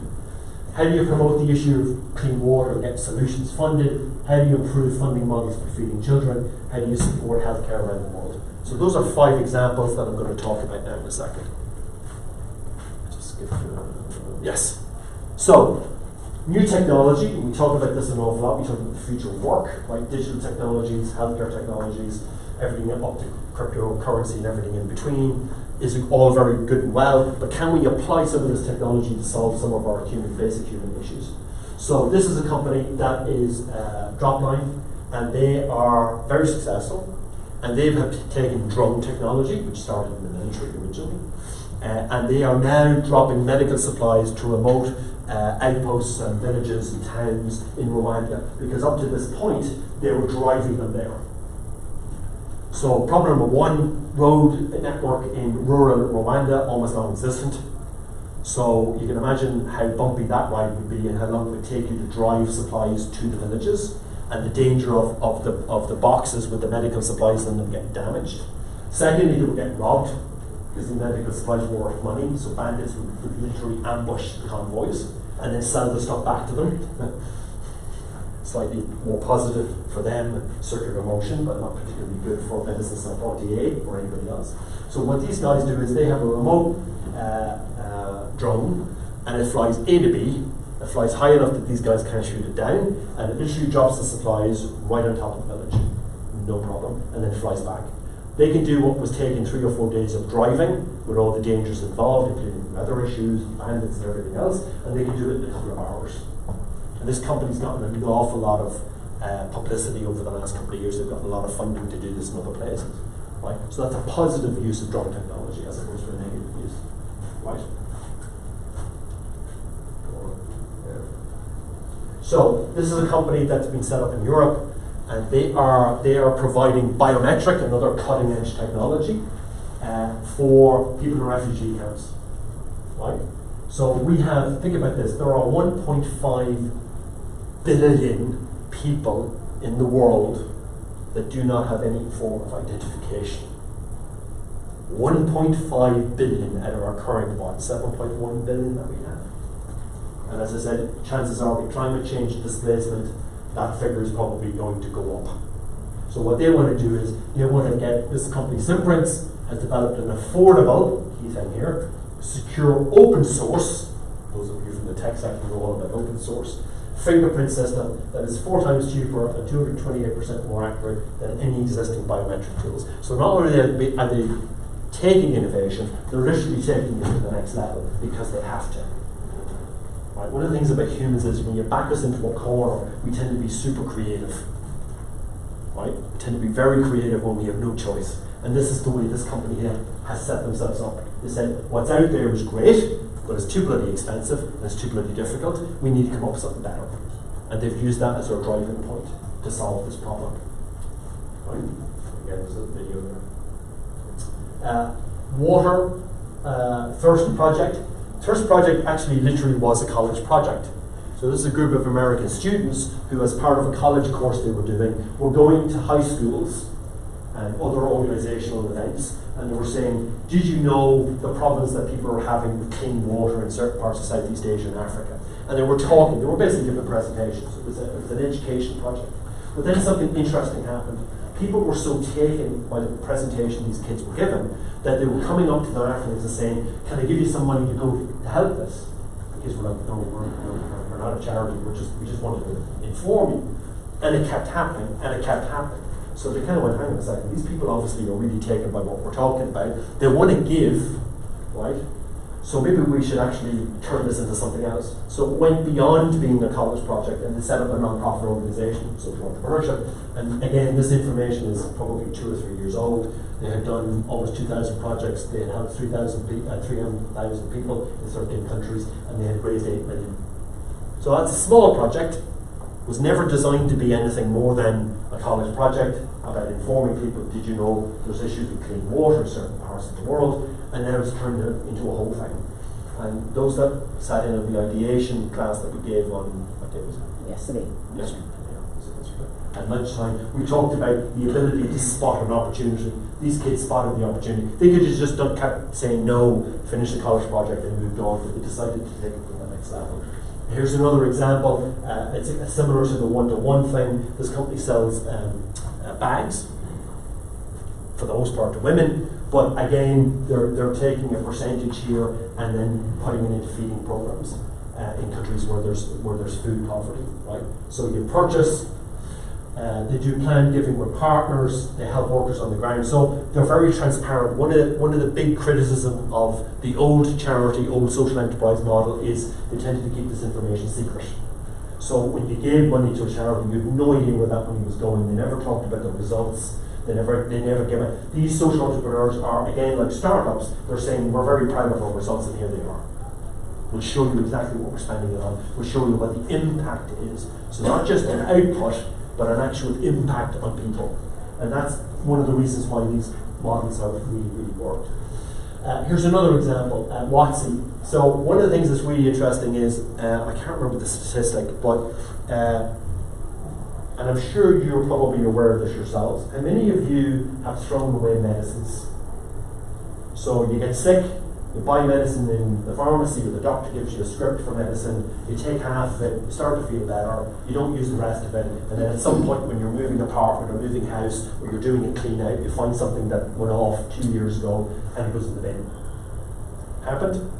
How do you promote the issue of clean water and get solutions funded? How do you improve funding models for feeding children? How do you support healthcare around the world? So those are 5 examples that I'm going to talk about now in a second. Just skip through. Yes. So, new technology, we talk about this an awful lot. We talk about the future of work, right? Digital technologies, healthcare technologies, everything up to cryptocurrency and everything in between is all very good and well, but can we apply some of this technology to solve some of our basic human issues? So this is a company that is Dropline, and they are very successful, and they have taken drone technology, which started in the military originally, and they are now dropping medical supplies to remote outposts and villages and towns in Rwanda, because up to this point, they were driving them there. So problem number one, road network in rural Rwanda, almost non-existent. So you can imagine how bumpy that ride would be and how long it would take you to drive supplies to the villages, and the danger of the boxes with the medical supplies in them getting damaged. Secondly, they were getting robbed because the medical supplies were worth money, so bandits would literally ambush the convoys and then sell the stuff back to them. Slightly more positive for them, circular motion, but not particularly good for medicines like RTA or anybody else. So what these guys do is they have a remote drone, and it flies A to B. It flies high enough that these guys can't shoot it down, and it literally drops the supplies right on top of the village, no problem, and then flies back. They can do what was taking 3 or 4 days of driving with all the dangers involved, including weather issues, bandits and everything else, and they can do it in a couple of hours. And this company's gotten an awful lot of publicity over the last couple of years. They've gotten a lot of funding to do this in other places, right? So that's a positive use of drone technology as opposed to a negative use, right? So this is a company that's been set up in Europe, and they are providing biometric and other cutting edge technology for people in refugee camps, right? So we have, think about this, there are 1.5 billion people in the world that do not have any form of identification. 1.5 billion out of our current, 7.1 billion that we have. And as I said, chances are with climate change and displacement, that figure is probably going to go up. So what they want to do is, they want to get, this company Simprints has developed an affordable, key thing here, secure open source, those of you from the tech sector know all about open source, fingerprint system that is 4 times cheaper and 228% more accurate than any existing biometric tools. So not only are they taking innovation, they're literally taking it to the next level because they have to. Right? One of the things about humans is when you back us into a corner, we tend to be super creative. Right? We tend to be very creative when we have no choice. And this is the way this company here has set themselves up. They said, what's out there is great, but it's too bloody expensive and it's too bloody difficult. We need to come up with something better. And they've used that as their driving point to solve this problem. Right? Again, there's a video there. Water, Thirst Project. Thirst Project actually literally was a college project. So this is a group of American students who, as part of a college course they were doing, were going to high schools and other organizational events, and they were saying, did you know the problems that people are having with clean water in certain parts of Southeast Asia and Africa? And they were talking, they were basically giving presentations. It was an education project. But then something interesting happened. People were so taken by the presentation these kids were given that they were coming up to them afterwards and saying, can I give you some money to go to help this? The kids were like, no, we're not a charity, we just wanted to inform you. And it kept happening, and it kept happening. So they kind of went, hang on a second, these people obviously are really taken by what we're talking about. They want to give, right? So maybe we should actually turn this into something else. So it went beyond being a college project, and they set up a non-profit organization, social entrepreneurship. And again, this information is probably 2 or 3 years old. They had done almost 2,000 projects. They had helped 300,000 people in 13 countries, and they had raised 8 million. So that's a small project. Was never designed to be anything more than a college project about informing people, did you know there's issues with clean water in certain parts of the world, and then it was turned into a whole thing. And those that sat in on the ideation class that we gave on, what day was it? Yesterday. Yesterday. At lunchtime, we talked about the ability to spot an opportunity. These kids spotted the opportunity. They could have just kept saying no, finish the college project and moved on, but they decided to take it to the next level. Here's another example. It's similar to the one-to-one thing. This company sells bags, for the most part to women, but again, they're taking a percentage here and then putting it into feeding programs in countries where there's food poverty, right? So you purchase. They do planned giving with partners. They help workers on the ground. So they're very transparent. One of the big criticism of the old charity, old social enterprise model is they tended to keep this information secret. So when you gave money to a charity, you had no idea where that money was going. They never talked about the results. They never gave it. These social entrepreneurs are, again, like startups. They're saying, we're very proud of our results, and here they are. We'll show you exactly what we're spending it on. We'll show you what the impact is. So not just an output, but an actual impact on people. And that's one of the reasons why these models have really, really worked. Here's another example, WOTC. So one of the things that's really interesting is, I can't remember the statistic, but, and I'm sure you're probably aware of this yourselves, how many of you have thrown away medicines? So you get sick, you buy medicine in the pharmacy, or the doctor gives you a script for medicine, you take half of it, you start to feel better, you don't use the rest of it, and then at some point when you're moving apartment or moving house, or you're doing a clean out, you find something that went off 2 years ago, and it goes in the bin. Happened?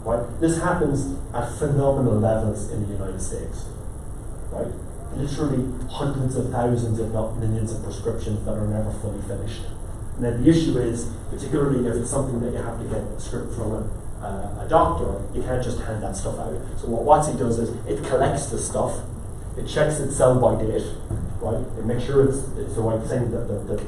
Right? This happens at phenomenal levels in the United States. Right? Literally hundreds of thousands, if not millions of prescriptions that are never fully finished. And then the issue is, particularly if it's something that you have to get a script from a doctor, you can't just hand that stuff out. So what WOTC does is it collects the stuff, it checks its sell-by date, right? It makes sure it's the right thing, that the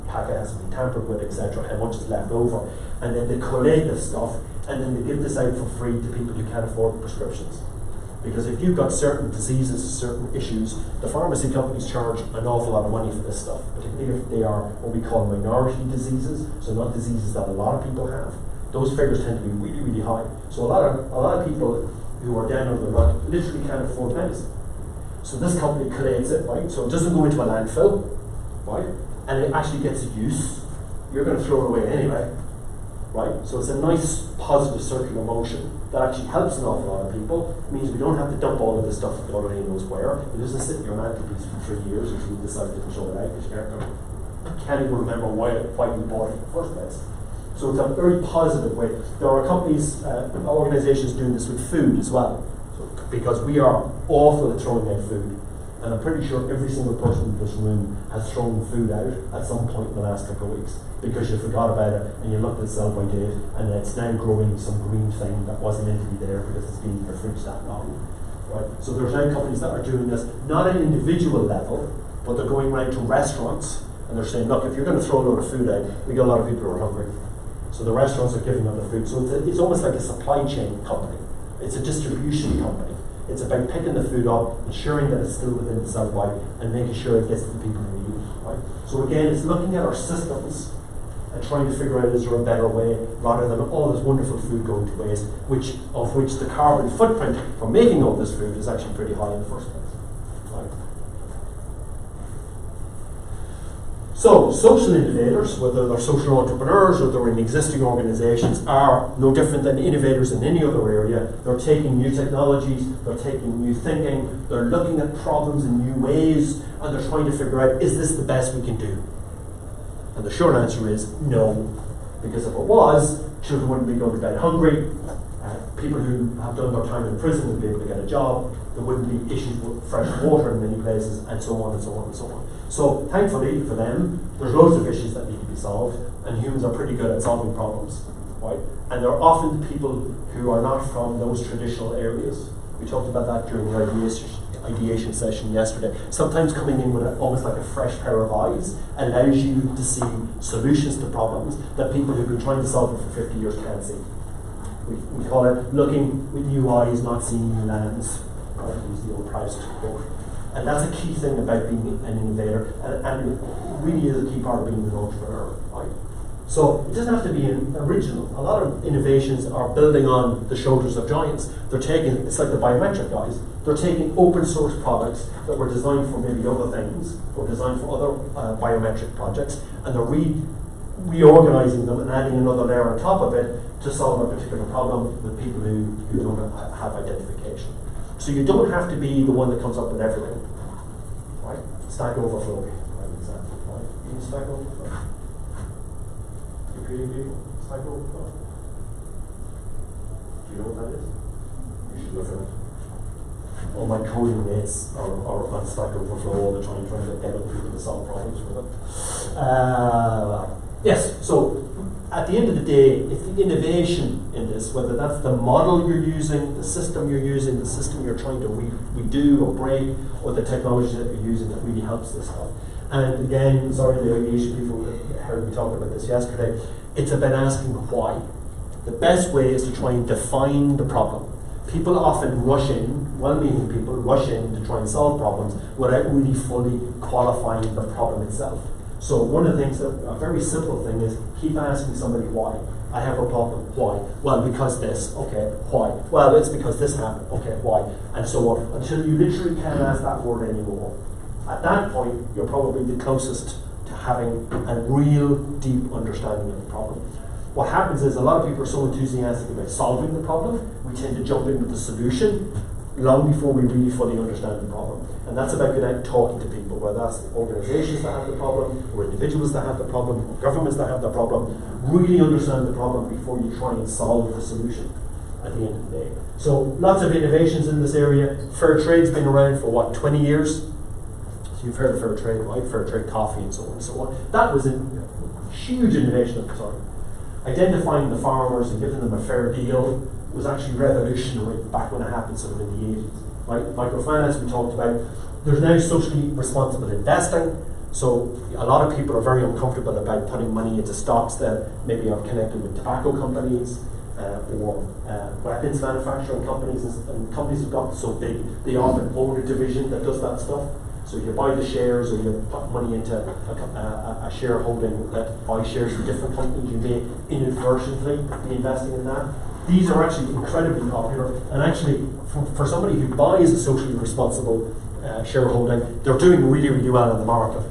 packet hasn't been tampered with, etc., how much is left over. And then they collate the stuff, and then they give this out for free to people who can't afford prescriptions. Because if you've got certain diseases, certain issues, the pharmacy companies charge an awful lot of money for this stuff, particularly if they are what we call minority diseases, so not diseases that a lot of people have. Those figures tend to be really, really high. So a lot of people who are down on the luck literally can't afford medicine. So this company collates it, right? So it doesn't go into a landfill, right? And it actually gets a use. You're going to throw it away anyway, right? So it's a nice positive circular motion that actually helps an awful lot of people. It means we don't have to dump all of this stuff that God only knows where. It doesn't sit in your mantelpiece for 3 years until you decide to throw it out, because you can't even remember why you bought it in the first place. So it's a very positive way. There are companies, organizations doing this with food as well. So, because we are awful at throwing out food. And I'm pretty sure every single person in this room has thrown food out at some point in the last couple of weeks, because you forgot about it and you looked at sell-by date and it's now growing some green thing that wasn't meant to be there because it's been in your fridge that long. Right? So there's now companies that are doing this, not at an individual level, but they're going around to restaurants and they're saying, look, if you're going to throw a load of food out, we got a lot of people who are hungry. So the restaurants are giving them the food. So it's almost like a supply chain company. It's a distribution company. It's about picking the food up, ensuring that it's still within the sell-by, and making sure it gets to the people who need it. Right? So again, it's looking at our systems and trying to figure out, is there a better way, rather than all this wonderful food going to waste, of which the carbon footprint for making all this food is actually pretty high in the first place. Right? So, social innovators, whether they're social entrepreneurs or they're in existing organizations, are no different than innovators in any other area. They're taking new technologies, they're taking new thinking, they're looking at problems in new ways, and they're trying to figure out, is this the best we can do? And the short answer is no, because if it was, children wouldn't be going to bed hungry, people who have done their time in prison would be able to get a job, there wouldn't be issues with fresh water in many places, and so on and so on and so on. So thankfully for them, there's loads of issues that need to be solved, and humans are pretty good at solving problems, right? And they're often people who are not from those traditional areas. We talked about that during the ideation session yesterday. Sometimes coming in with almost like a fresh pair of eyes allows you to see solutions to problems that people who've been trying to solve it for 50 years can't see. We call it looking with new eyes, not seeing new lands. Right? Use the old Proust quote. And that's a key thing about being an innovator, and it really is a key part of being an entrepreneur. Right? So it doesn't have to be original. A lot of innovations are building on the shoulders of giants. They're taking, it's like the biometric guys, they're taking open source products that were designed for maybe other things, or designed for other biometric projects, and they're reorganizing them and adding another layer on top of it to solve a particular problem with people who don't have identification. So you don't have to be the one that comes up with everything. Right? Stack Overflow, right? Example. Right? You Stack Overflow. Stack Overflow. Do you know what that is? You should look at it. All my coding mates are on Stack Overflow all the time, trying to get other people to solve problems with it. Yes, so at the end of the day, it's the innovation in this, whether that's the model you're using, the system you're trying to redo or break, or the technology that you're using that really helps this stuff. And again, sorry, the aviation people heard me talk about this yesterday, it's about asking why. The best way is to try and define the problem. People often rush in, well-meaning people rush in to try and solve problems without really fully qualifying the problem itself. So one of the things, a very simple thing is keep asking somebody why. I have a problem. Why? Well, because this. Okay. Why? Well, it's because this happened. Okay. Why? And so on. Until you literally can't ask that word anymore. At that point, you're probably the closest to having a real deep understanding of the problem. What happens is a lot of people are so enthusiastic about solving the problem, we tend to jump in with the solution long before we really fully understand the problem. And that's about going out and talking to people, whether that's organizations that have the problem, or individuals that have the problem, or governments that have the problem. Really understand the problem before you try and solve the solution at the end of the day. So lots of innovations in this area. Fair trade's been around for what, 20 years? So you've heard of fair trade, right? Fair trade coffee and so on and so on. That was a huge innovation at the time. Identifying the farmers and giving them a fair deal was actually revolutionary back when it happened sort of in the 80s. Right? Microfinance we talked about. There's now socially responsible investing. So a lot of people are very uncomfortable about putting money into stocks that maybe are connected with tobacco companies or weapons manufacturing companies. And companies have gotten so big, they often own a division that does that stuff. So you buy the shares or you put money into a shareholding that buys shares in different companies. You may inadvertently be investing in that. These are actually incredibly popular, and actually for somebody who buys a socially responsible shareholding, they're doing really, really well in the market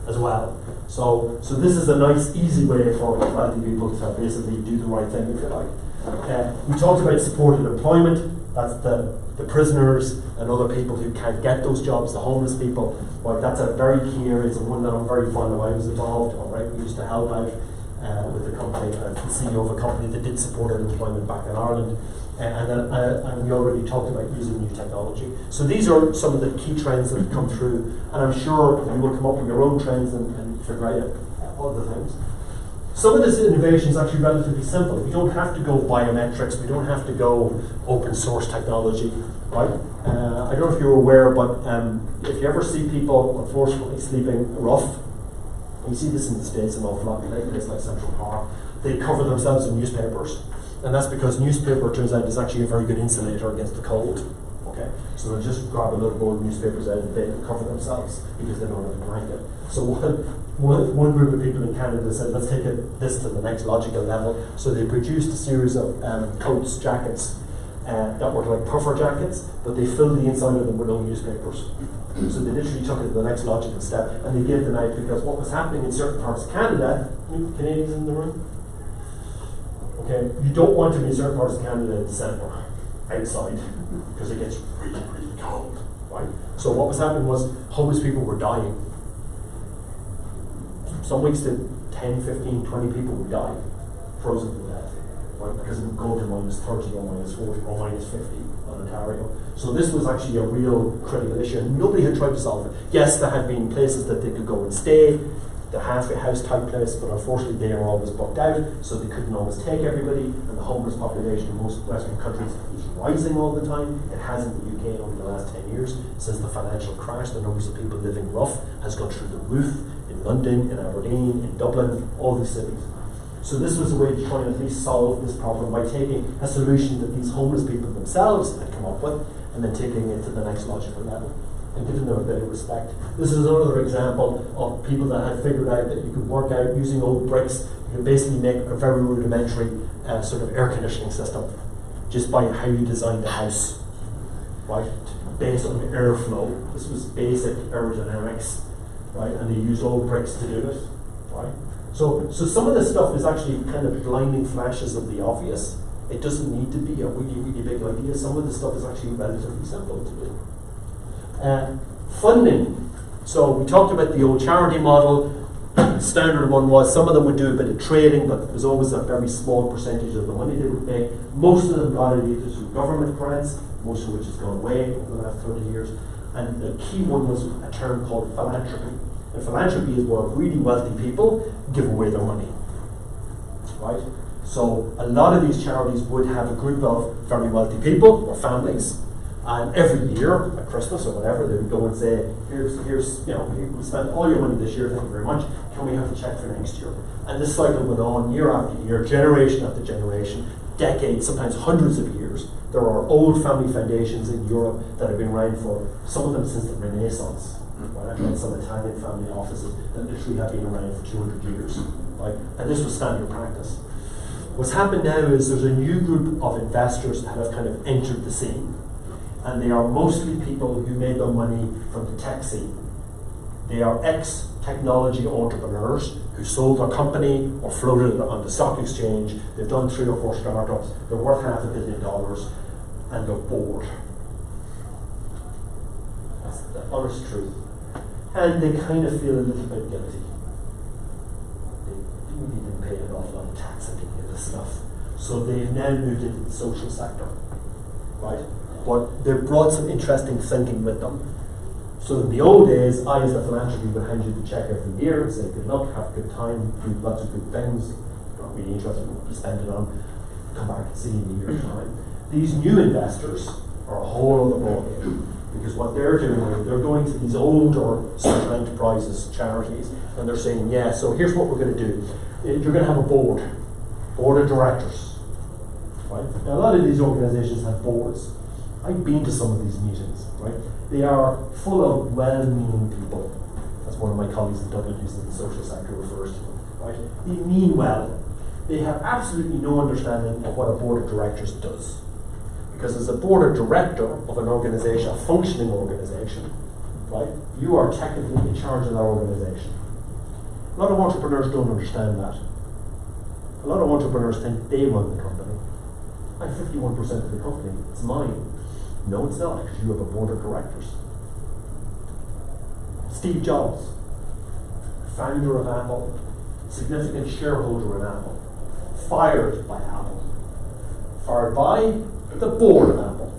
as well. So this is a nice, easy way for wealthy people to basically do the right thing, if you like. We talked about supported employment. That's the prisoners and other people who can't get those jobs, the homeless people. Well, that's a very key area. It's one that I'm very fond of. I was involved, all right. We used to help out with the company, the CEO of a company that did supported employment back in Ireland. And we already talked about using new technology. So these are some of the key trends that have come through, and I'm sure you will come up with your own trends and figure out other things. Some of this innovation is actually relatively simple. We don't have to go biometrics. We don't have to go open source technology, right? I don't know if you're aware, but if you ever see people, unfortunately, sleeping rough, and you see this in the States an awful lot, like places like Central Park, they cover themselves in newspapers. And that's because newspaper, turns out, is actually a very good insulator against the cold. Okay, so they'll just grab a little roll of newspapers out of bed and cover themselves because they don't have a blanket. So one group of people in Canada said, let's take this to the next logical level. So they produced a series of coats, jackets, that were like puffer jackets, but they filled the inside of them with no newspapers. So they literally took it to the next logical step, and they gave them out because what was happening in certain parts of Canada, Canadians in the room? Okay, you don't want to be in certain parts of Canada in December, outside, because it gets really, really cold, right? So what was happening was homeless people were dying. Some weeks, 10, 15, 20 people would die, frozen to death, right? Because it would go to -30 or -40 or -50 on Ontario. So this was actually a real critical issue, and nobody had tried to solve it. Yes, there had been places that they could go and stay, the halfway house type place, but unfortunately they were always booked out, so they couldn't always take everybody, and the homeless population in most Western countries is rising all the time. It has in the UK over the last 10 years. Since the financial crash, the numbers of people living rough has gone through the roof in London, in Aberdeen, in Dublin, all these cities. So this was a way to try and at least solve this problem by taking a solution that these homeless people themselves had come up with, and then taking it to the next logical level and giving them a bit of respect. This is another example of people that had figured out that you could work out using old bricks. You could basically make a very rudimentary sort of air conditioning system just by how you designed the house, right? Based on the airflow. This was basic aerodynamics, right? And they used old bricks to do it, right? So some of this stuff is actually kind of blinding flashes of the obvious. It doesn't need to be a really, really big idea. Some of the stuff is actually relatively simple to do. Funding. So we talked about the old charity model. The standard one was some of them would do a bit of trading, but it was always a very small percentage of the money they would make. Most of them got it either through government grants, most of which has gone away over the last 30 years. And the key one was a term called philanthropy. And philanthropy is where really wealthy people give away their money, right? So a lot of these charities would have a group of very wealthy people or families, and every year at Christmas or whatever, they would go and say, here's you spent all your money this year, thank you very much, can we have a check for next year? And this cycle went on year after year, generation after generation, decades, sometimes hundreds of years. There are old family foundations in Europe that have been around for, some of them since the Renaissance, right? I've met some Italian family offices that literally have been around for 200 years, right? And this was standard practice. What's happened now is there's a new group of investors that have kind of entered the scene, and they are mostly people who made their money from the tech scene. They are ex-technology entrepreneurs who sold their company or floated it on the stock exchange. They've done 3 or 4 startups. They're worth $500 million, and they're bored. That's the honest truth. And they kind of feel a little bit guilty. They really didn't pay an awful lot of tax on any of this stuff. So they've now moved into the social sector, right? But they've brought some interesting thinking with them. So in the old days, I as the philanthropy would hand you the check every year and say, good luck, have a good time, do lots of good things, not really interested in what you spend it on, come back and see you in a year's time. These new investors are a whole other ballgame, because what they're doing is they're going to these older social enterprises, charities, and they're saying, yeah, so here's what we're going to do. You're going to have a board of directors, right? Now a lot of these organizations have boards. I've been to some of these meetings, right? They are full of well-meaning people. That's one of my colleagues in Dublin who's in the social sector refers to them, right? They mean well. They have absolutely no understanding of what a board of directors does. Because as a board of director of an organization, a functioning organization, right, you are technically in charge of that organization. A lot of entrepreneurs don't understand that. A lot of entrepreneurs think they run the company. I'm 51% of the company, it's mine. No, it's not, because you have a board of directors. Steve Jobs, founder of Apple, significant shareholder in Apple, fired by Apple. Fired by the board of Apple.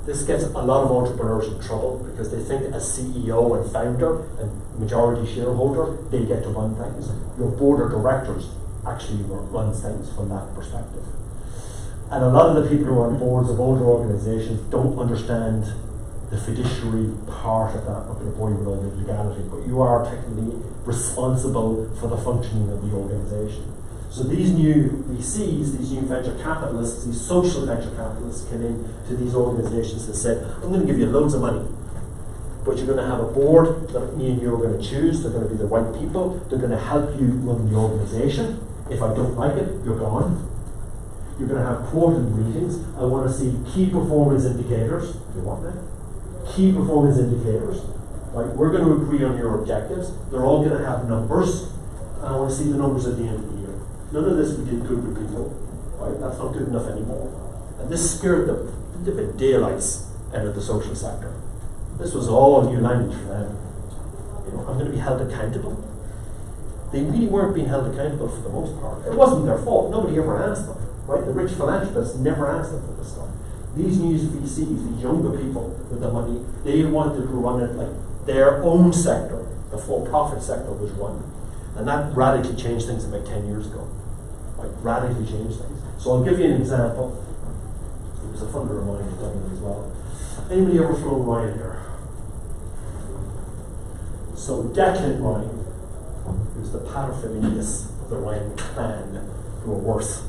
This gets a lot of entrepreneurs in trouble because they think as CEO and founder and majority shareholder, they get to run things. Your board of directors actually runs things from that perspective. And a lot of the people who are on boards of older organizations don't understand the fiduciary part of that. I'm not going to bore you with all the legality, but you are technically responsible for the functioning of the organization. So these new VCs, these new venture capitalists, these social venture capitalists came in to these organizations and said, I'm going to give you loads of money, but you're going to have a board that me and you are going to choose. They're going to be the right people. They're going to help you run the organization. If I don't like it, you're gone. You're going to have quarterly meetings. I want to see key performance indicators. You want that? Key performance indicators. Right? We're going to agree on your objectives. They're all going to have numbers. And I want to see the numbers at the end of the year. None of this we did good with people. Right? That's not good enough anymore. And this scared the living daylights out of the social sector. This was all new language for them. You know, I'm going to be held accountable. They really weren't being held accountable for the most part. It wasn't their fault. Nobody ever asked them. Right? The rich philanthropists never asked them for this stuff. These new VCs, these younger people with the money, they wanted to run it like their own sector, the for-profit sector was run. And that radically changed things about 10 years ago. Right? Radically changed things. So I'll give you an example. It was a funder of mine in Dublin as well. Anybody ever flown Ryanair? So Declan Ryan, who's the paterfamilias of the Ryan clan, who are worth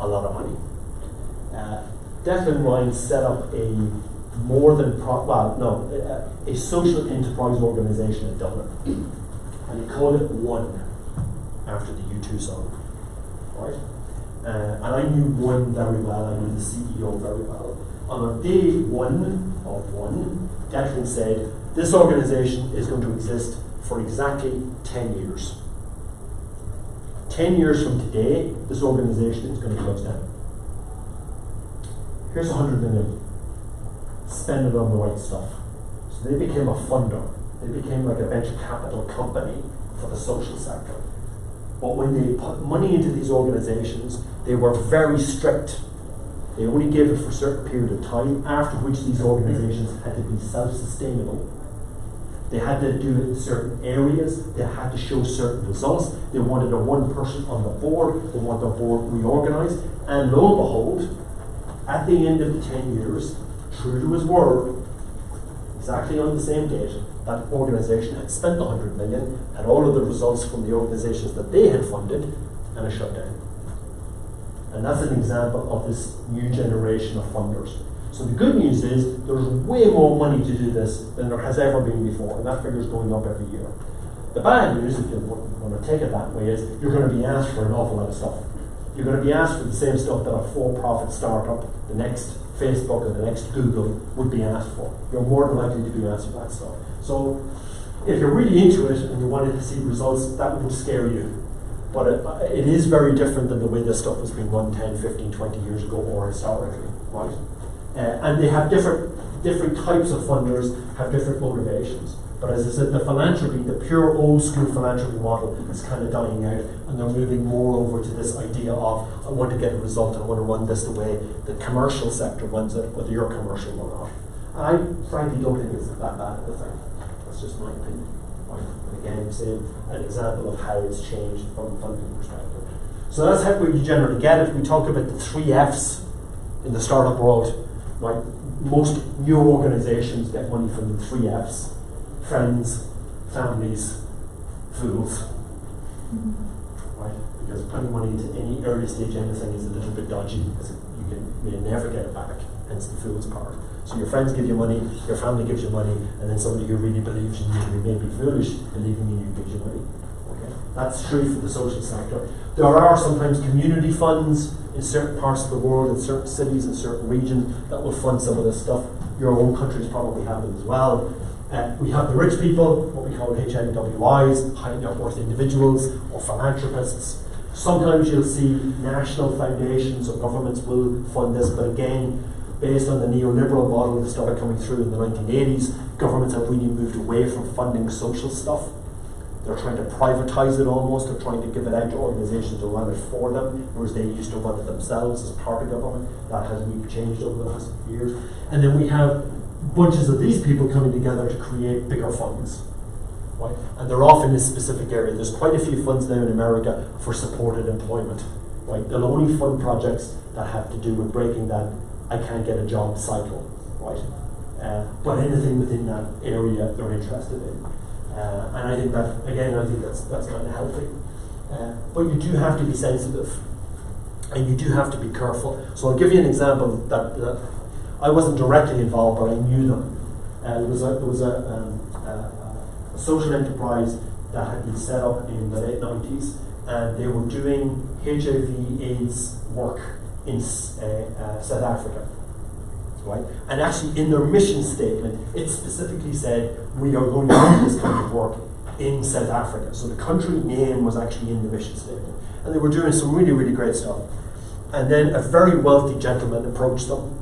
a lot of money. Declan Ryan set up a a social enterprise organisation in Dublin, and he called it One, after the U2 song, right? And I knew One very well. I knew the CEO very well. And on day one of One, Declan said, "This organisation is going to exist for exactly 10 years. 10 years from today, this organisation is going to close down. Here's 100 million. Spend it on the right stuff." So they became a funder. They became like a venture capital company for the social sector. But when they put money into these organizations, they were very strict. They only gave it for a certain period of time, after which these organizations had to be self-sustainable. They had to do it in certain areas. They had to show certain results. They wanted a one person on the board. They wanted the board reorganized. And lo and behold, at the end of the 10 years, true to his word, exactly on the same date, that organization had spent 100 million, had all of the results from the organizations that they had funded, and it shut down. And that's an example of this new generation of funders. So the good news is there's way more money to do this than there has ever been before, and that figure is going up every year. The bad news, if you want to take it that way, is you're going to be asked for an awful lot of stuff. You're going to be asked for the same stuff that a for-profit startup, the next Facebook or the next Google would be asked for. You're more than likely to be asked for that stuff. So if you're really into it and you wanted to see results, that wouldn't scare you. But it is very different than the way this stuff was being run 10, 15, 20 years ago or historically, right? And they have different types of funders, have different motivations. But as I said, the philanthropy, the pure old school philanthropy model is kind of dying out, and they're moving more over to this idea of, I want to get a result, I want to run this the way the commercial sector runs it, whether you're commercial or not. And I frankly don't think it's that bad of a thing. That's just my opinion. Right? And again, say an example of how it's changed from a funding perspective. So that's how you generally get it. We talk about the 3 F's in the startup world. Right? Most new organizations get money from the 3 F's. Friends, families, fools. Right? Because putting money into any early stage anything is a little bit dodgy, because you may never get it back, hence the fool's part. So your friends give you money, your family gives you money, and then somebody who really believes in you, who may be foolish, believing in you, gives you money. Okay? That's true for the social sector. There are sometimes community funds in certain parts of the world, in certain cities, in certain regions, that will fund some of this stuff. Your own countries probably have it as well. We have the rich people, what we call HNWIs, high net worth individuals, or philanthropists. Sometimes you'll see national foundations or governments will fund this, but again, based on the neoliberal model that started coming through in the 1980s, governments have really moved away from funding social stuff. They're trying to privatize it almost, they're trying to give it out to organizations to run it for them, whereas they used to run it themselves as part of government. That has really changed over the last few years. And then we have bunches of these people coming together to create bigger funds, right? And they're often in a specific area. There's quite a few funds now in America for supported employment, right? They'll only fund projects that have to do with breaking that I can't get a job cycle, right? But anything within that area they're interested in. And I think that, again, that's kind of healthy. But you do have to be sensitive, and you do have to be careful. So I'll give you an example that I wasn't directly involved, but I knew them. There was a social enterprise that had been set up in the late 90s, and they were doing HIV/AIDS work in South Africa. Right? And actually in their mission statement, it specifically said, we are going to do this kind of work in South Africa. So the country name was actually in the mission statement. And they were doing some really, really great stuff. And then a very wealthy gentleman approached them.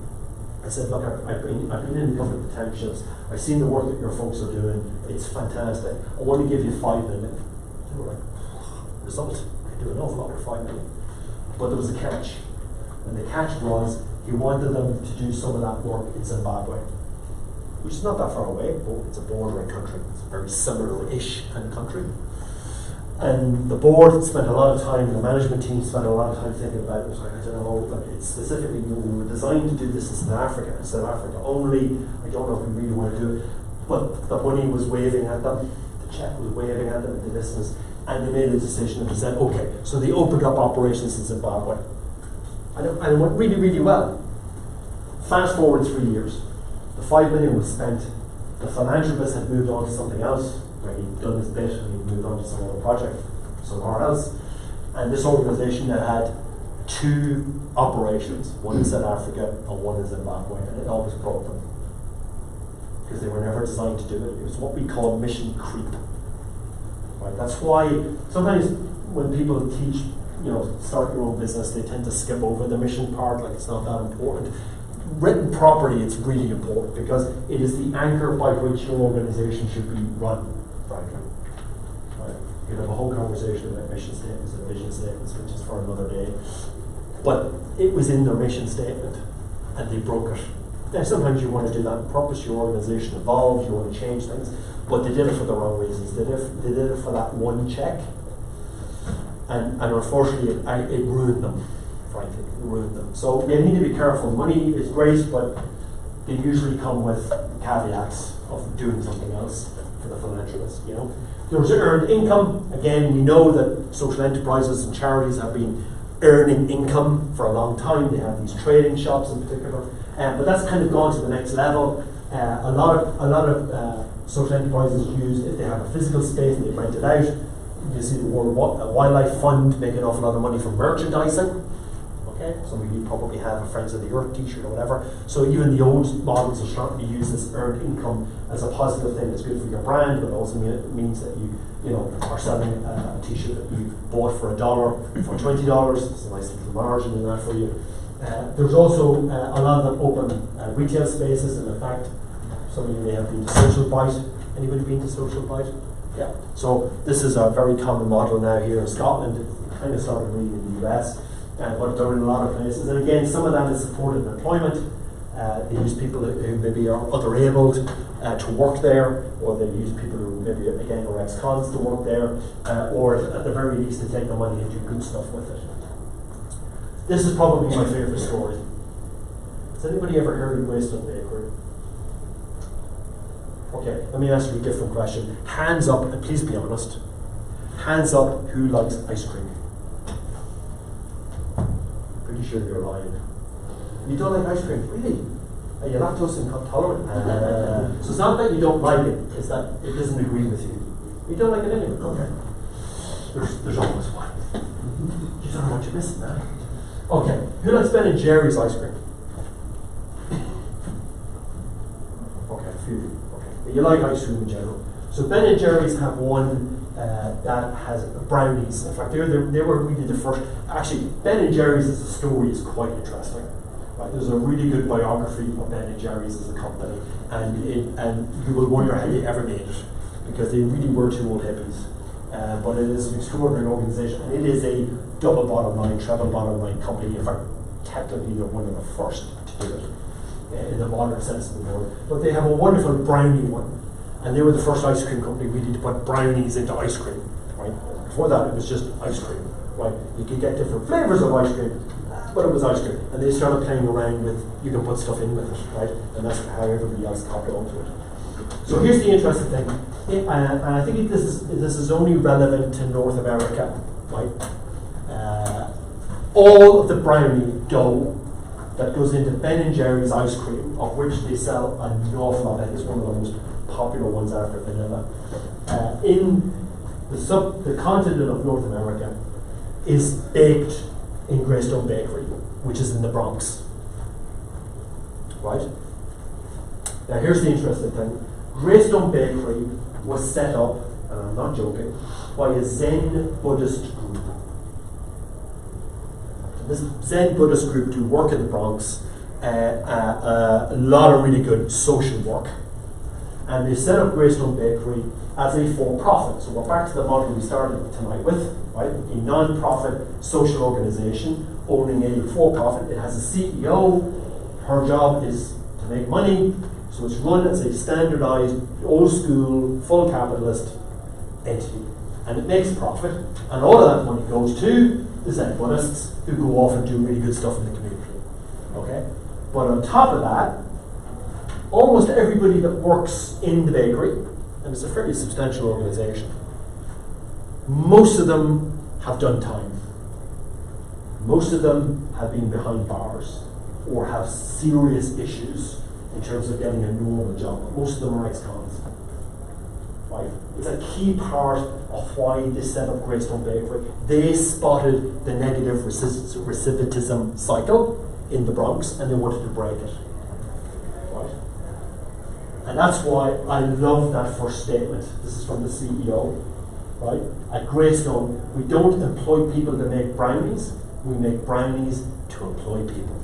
I said, look, I've been in a couple of the townships. I've seen the work that your folks are doing. It's fantastic. I want to give you $5 million. They were like, result? I do an awful lot with $5 million. But there was a catch. And the catch was, he wanted them to do some of that work in Zimbabwe, which is not that far away, but it's a bordering country. It's a very similar-ish kind of country. And the board spent a lot of time, the management team spent a lot of time thinking about it. I don't know, but it's specifically, we were designed to do this in South Africa only. I don't know if we really want to do it. But the money was waving at them, the check was waving at them in the distance, and they made a decision and they said, okay, so they opened up operations in Zimbabwe. And it went really, really well. Fast forward 3 years. The $5 million was spent. The philanthropist had moved on to something else, where he'd done his bit and he'd moved on to some other project somewhere else. And this organization had 2 operations, one in South Africa and one in Zimbabwe, and it always broke them. Because they were never designed to do it. It was what we call mission creep. Right? That's why sometimes when people teach, start your own business, they tend to skip over the mission part, like it's not that important. Written properly, it's really important because it is the anchor by which your organization should be run, frankly. Right? You can have a whole conversation about mission statements and vision statements, which is for another day. But it was in their mission statement, and they broke it. Now, sometimes you want to do that on purpose, your organization evolves, you want to change things, but they did it for the wrong reasons. They did it for that one check. And unfortunately, it ruined them, frankly, it ruined them. So you need to be careful. Money is great, but they usually come with caveats of doing something else for the philanthropist, There's earned income. Again, we know that social enterprises and charities have been earning income for a long time. They have these trading shops in particular. But that's kind of gone to the next level. A lot of social enterprises use, if they have a physical space and they rent it out, you see the World Wildlife Fund make an awful lot of money from merchandising. Okay, some of you probably have a Friends of the Earth t-shirt or whatever. So even the old models are starting to use this earned income as a positive thing. It's good for your brand, but it also means that you know, are selling a t-shirt that you bought for $1 for $20. It's a nice little margin in that for you. There's also a lot of them open retail spaces, and in fact, some of you may have been to Social Bite. Anybody been to Social Bite? Yeah. So this is a very common model now here in Scotland. It kind of started really in the US, but they're in a lot of places. And again, some of that is supported employment. They use people who maybe are other-abled to work there, or they use people who maybe, again, are ex-cons to work there, or at the very least, they take the money and do good stuff with it. This is probably my favourite story. Has anybody ever heard of Greystone Bakery? Okay, let me ask you a different question. Hands up, and please be honest. Hands up, who likes ice cream? Pretty sure you're lying. You don't like ice cream, really? Are you lactose intolerant? So it's not that you don't like it, it's that it doesn't agree with you. You don't like it anyway? Okay. There's always one. You don't know what you're missing, man. Okay, who likes Ben and Jerry's ice cream? Okay, a few. Okay, you like ice cream in general. So Ben and Jerry's have one that has brownies. In fact, they were really the first. Actually, Ben and Jerry's as a story is quite interesting. Right, there's a really good biography of Ben and Jerry's as a company, and you will wonder how they ever made it, because they really were two old hippies. But it is an extraordinary organisation, and it is a double bottom line, treble bottom line company. In fact, technically they're one of the first to do it in the modern sense of the word. But they have a wonderful brownie one, and they were the first ice cream company really to put brownies into ice cream. Right? Before that, it was just ice cream. Right? You could get different flavours of ice cream, but it was ice cream. And they started playing around with, you can put stuff in with it, right? And that's how everybody else copied onto it. So here's the interesting thing, and I think this is only relevant to North America, right? All of the brownie dough that goes into Ben and Jerry's ice cream, of which they sell an awful lot, I think it's one of the most popular ones after vanilla, in the continent of North America, is baked in Greystone Bakery, which is in the Bronx, right? Now here's the interesting thing. Greystone Bakery was set up, and I'm not joking, by a Zen Buddhist group. This Zen Buddhist group do work in the Bronx, a lot of really good social work. And they set up Greystone Bakery as a for-profit. So we're back to the model we started tonight with, right? A non-profit social organisation owning a for-profit. It has a CEO. Her job is to make money. So it's run as a standardised, old-school, full capitalist entity. And it makes profit. And all of that money goes to the Zen Buddhists, who go off and do really good stuff in the community. Okay? But on top of that, almost everybody that works in the bakery, and it's a fairly substantial organisation, most of them have done time. Most of them have been behind bars or have serious issues in terms of getting a normal job. Most of them are ex-cons. Right? It's a key part of why they set up Greystone Bakery. They spotted the negative recidivism cycle in the Bronx, and they wanted to break it. Right? And that's why I love that first statement. This is from the CEO. Right? At Greystone, we don't employ people to make brownies, we make brownies to employ people.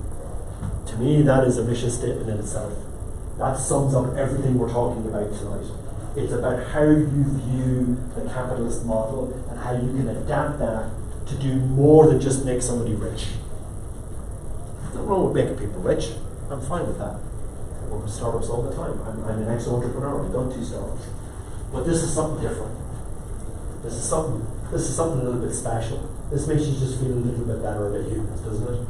To me, that is a vicious statement in itself. That sums up everything we're talking about tonight. It's about how you view the capitalist model and how you can adapt that to do more than just make somebody rich. Nothing wrong with making people rich. I'm fine with that. I work with startups all the time. I'm an ex-entrepreneur. I've done 2 startups. But this is something different. This is something a little bit special. This makes you just feel a little bit better about humans, doesn't it?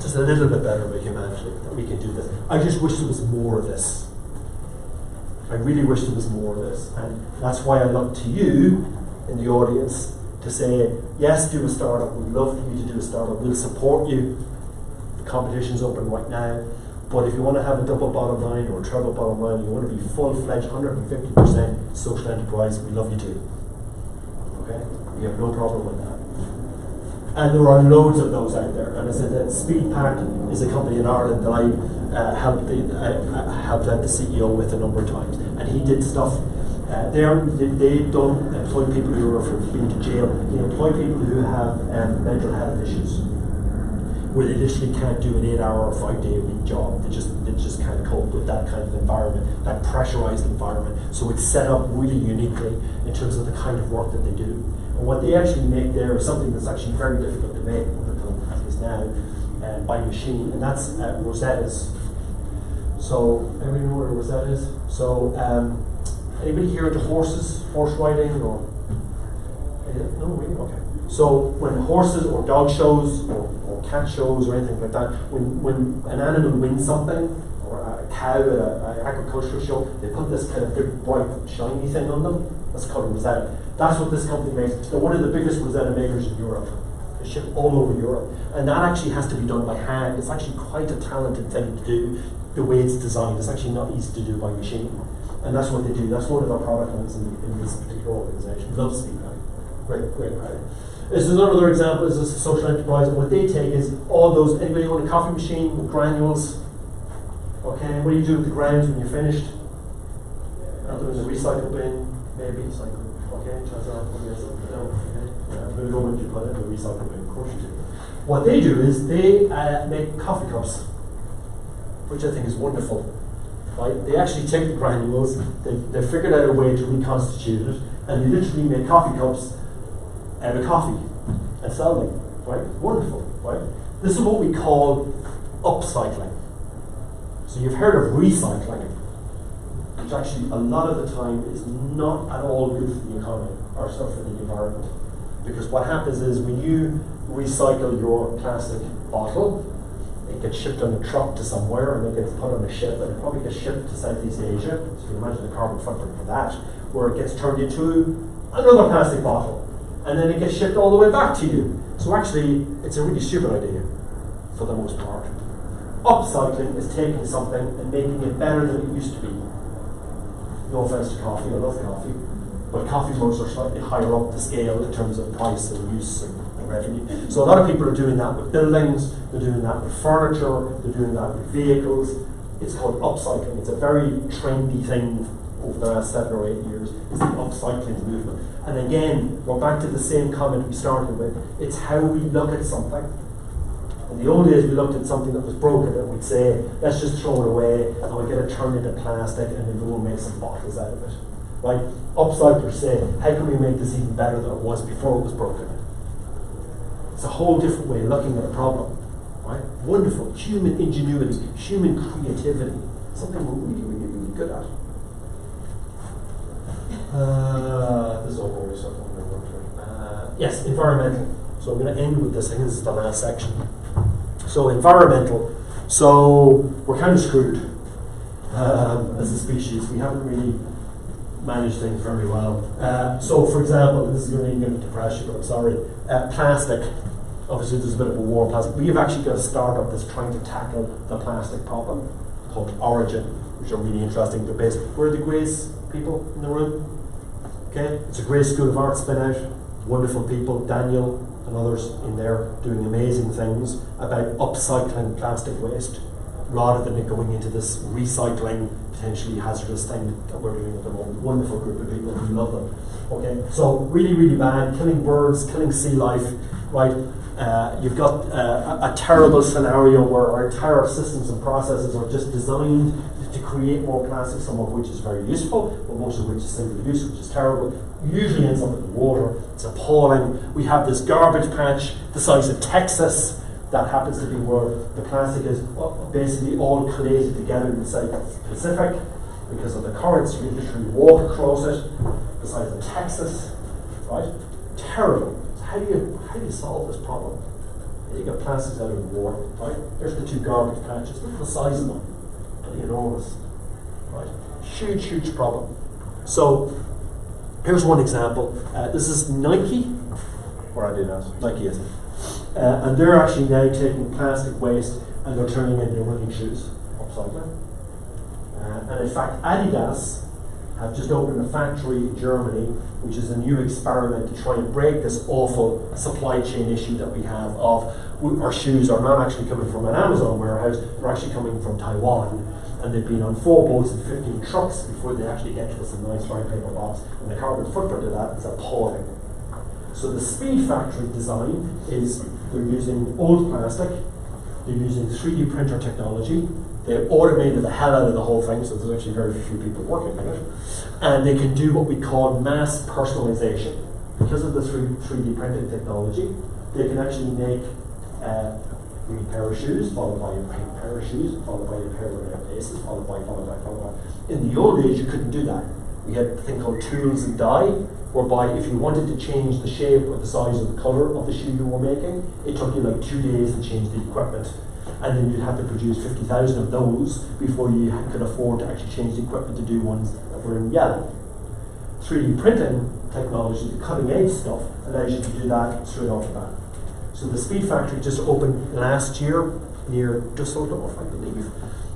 Just a little bit better about humanity, that we can do this. I just wish there was more of this. I really wish there was more of this. And that's why I look to you in the audience to say, yes, do a startup. We'd love for you to do a startup. We'll support you. The competition's open right now. But if you want to have a double bottom line or a treble bottom line, you want to be full-fledged 150% social enterprise, we love you too. Okay? We have no problem with that. And there are loads of those out there. And as I said, Speedpack is a company in Ireland that I helped out the CEO with a number of times. And he did stuff. They don't employ people who are been to jail. They employ people who have mental health issues, where they literally can't do an 8-hour or 5-day-a-week job. They just can't cope with that kind of environment, that pressurized environment. So it's set up really uniquely in terms of the kind of work that they do. And what they actually make there is something that's actually very difficult to make, at least now, by machine, and that's Rosetta's. So, anybody know where Rosetta is? So, anybody here into horse riding, or? No, really? Okay. So when horses or dog shows or cat shows or anything like that, when an animal wins something, or a cow at an agricultural show, they put this kind of big, bright, shiny thing on them. That's called a Rosetta. That's what this company makes. They're one of the biggest Rosetta makers in Europe. They ship all over Europe. And that actually has to be done by hand. It's actually quite a talented thing to do, the way it's designed. It's actually not easy to do by machine. And that's what they do. That's one of their product lines in this particular organization. Love Speedpack. Great product. This is another example. This is a social enterprise, and what they take is all those. Anybody own a coffee machine with granules? Okay, what do you do with the granules when you're finished? Out there in the recycle bin, maybe. Okay, chances are, yes, no. Okay. The moment you put it in the recycle bin, of course you do. What they do is they make coffee cups, which I think is wonderful. Right? They actually take the granules, they figured out a way to reconstitute it, and they literally make coffee cups out of coffee and sell them. Right? Wonderful. Right? This is what we call upcycling. So you've heard of recycling, which actually a lot of the time is not at all good for the economy or for the environment. Because what happens is when you recycle your plastic bottle, it gets shipped on a truck to somewhere, and it gets put on a ship, and it probably gets shipped to Southeast Asia. So you can imagine the carbon footprint for that, where it gets turned into another plastic bottle, and then it gets shipped all the way back to you. So actually, it's a really stupid idea, for the most part. Upcycling is taking something and making it better than it used to be. No offense to coffee, I love coffee, but coffee mugs are slightly higher up the scale in terms of price and use and revenue. So a lot of people are doing that with buildings, they're doing that with furniture, they're doing that with vehicles. It's called upcycling. It's a very trendy thing over the last 7 or 8 years, is the upcycling movement. And again, we're back to the same comment we started with. It's how we look at something. In the old days, we looked at something that was broken and we'd say, let's just throw it away and we'll get it turned into plastic and then we'll make some bottles out of it. Right? Upcyclers say, how can we make this even better than it was before it was broken? It's a whole different way of looking at a problem. Right? Wonderful. Human ingenuity, human creativity. Something we're really, really, really good at. This is all boring stuff. Yes, environmental. So I'm going to end with this. I think this is the last section. So environmental. So we're kind of screwed as a species. We haven't really managed things very well. So for example, this is going to depress you, but I'm sorry. Plastic. Obviously there's a bit of a war on plastic. We've actually got a startup that's trying to tackle the plastic problem called Origin, which are really interesting. They're based. Where are the Grace people in the room? Okay, it's a Grace School of Art spin out. Wonderful people, Daniel and others in there doing amazing things about upcycling plastic waste rather than it going into this recycling, potentially hazardous thing that we're doing at the moment. Wonderful group of people, we love them. Okay, so really, really bad, killing birds, killing sea life, right? You've got a terrible scenario where our entire systems and processes are just designed to create more plastic, some of which is very useful, but most of which is single use, which is terrible. Usually ends up in the water. It's appalling. We have this garbage patch the size of Texas that happens to be where the plastic is basically all collated together in the South Pacific because of the currents. You literally walk across it the size of Texas, right? Terrible. So how do you solve this problem? You get plastics out of the water, right? There's the two garbage patches. Look at the size of them. They're enormous, right? Huge, huge problem. So here's one example. This is Nike, or Adidas. Nike, isn't it? And they're actually now taking plastic waste and they're turning into running shoes, upcycling. And in fact, Adidas have just opened a factory in Germany, which is a new experiment to try and break this awful supply chain issue that we have of our shoes are not actually coming from an Amazon warehouse, they're actually coming from Taiwan. And they've been on 4 boats and 15 trucks before they actually get to us in a nice brown paper box. And the carbon footprint of that is appalling. So the Speed Factory design is they're using old plastic, they're using 3D printer technology, they automated the hell out of the whole thing, so there's actually very few people working on it. And they can do what we call mass personalization. Because of the 3D printing technology, they can actually make a green pair of shoes, followed by a pink pair of shoes, followed by a pair of red laces, followed by. In the old days, you couldn't do that. We had a thing called tools and die, whereby if you wanted to change the shape or the size or the colour of the shoe you were making, it took you like 2 days to change the equipment. And then you'd have to produce 50,000 of those before you could afford to actually change the equipment to do ones that were in yellow. 3D printing technology, the cutting edge stuff, allows you to do that straight off the bat. So the Speed Factory just opened last year near Dusseldorf, I believe.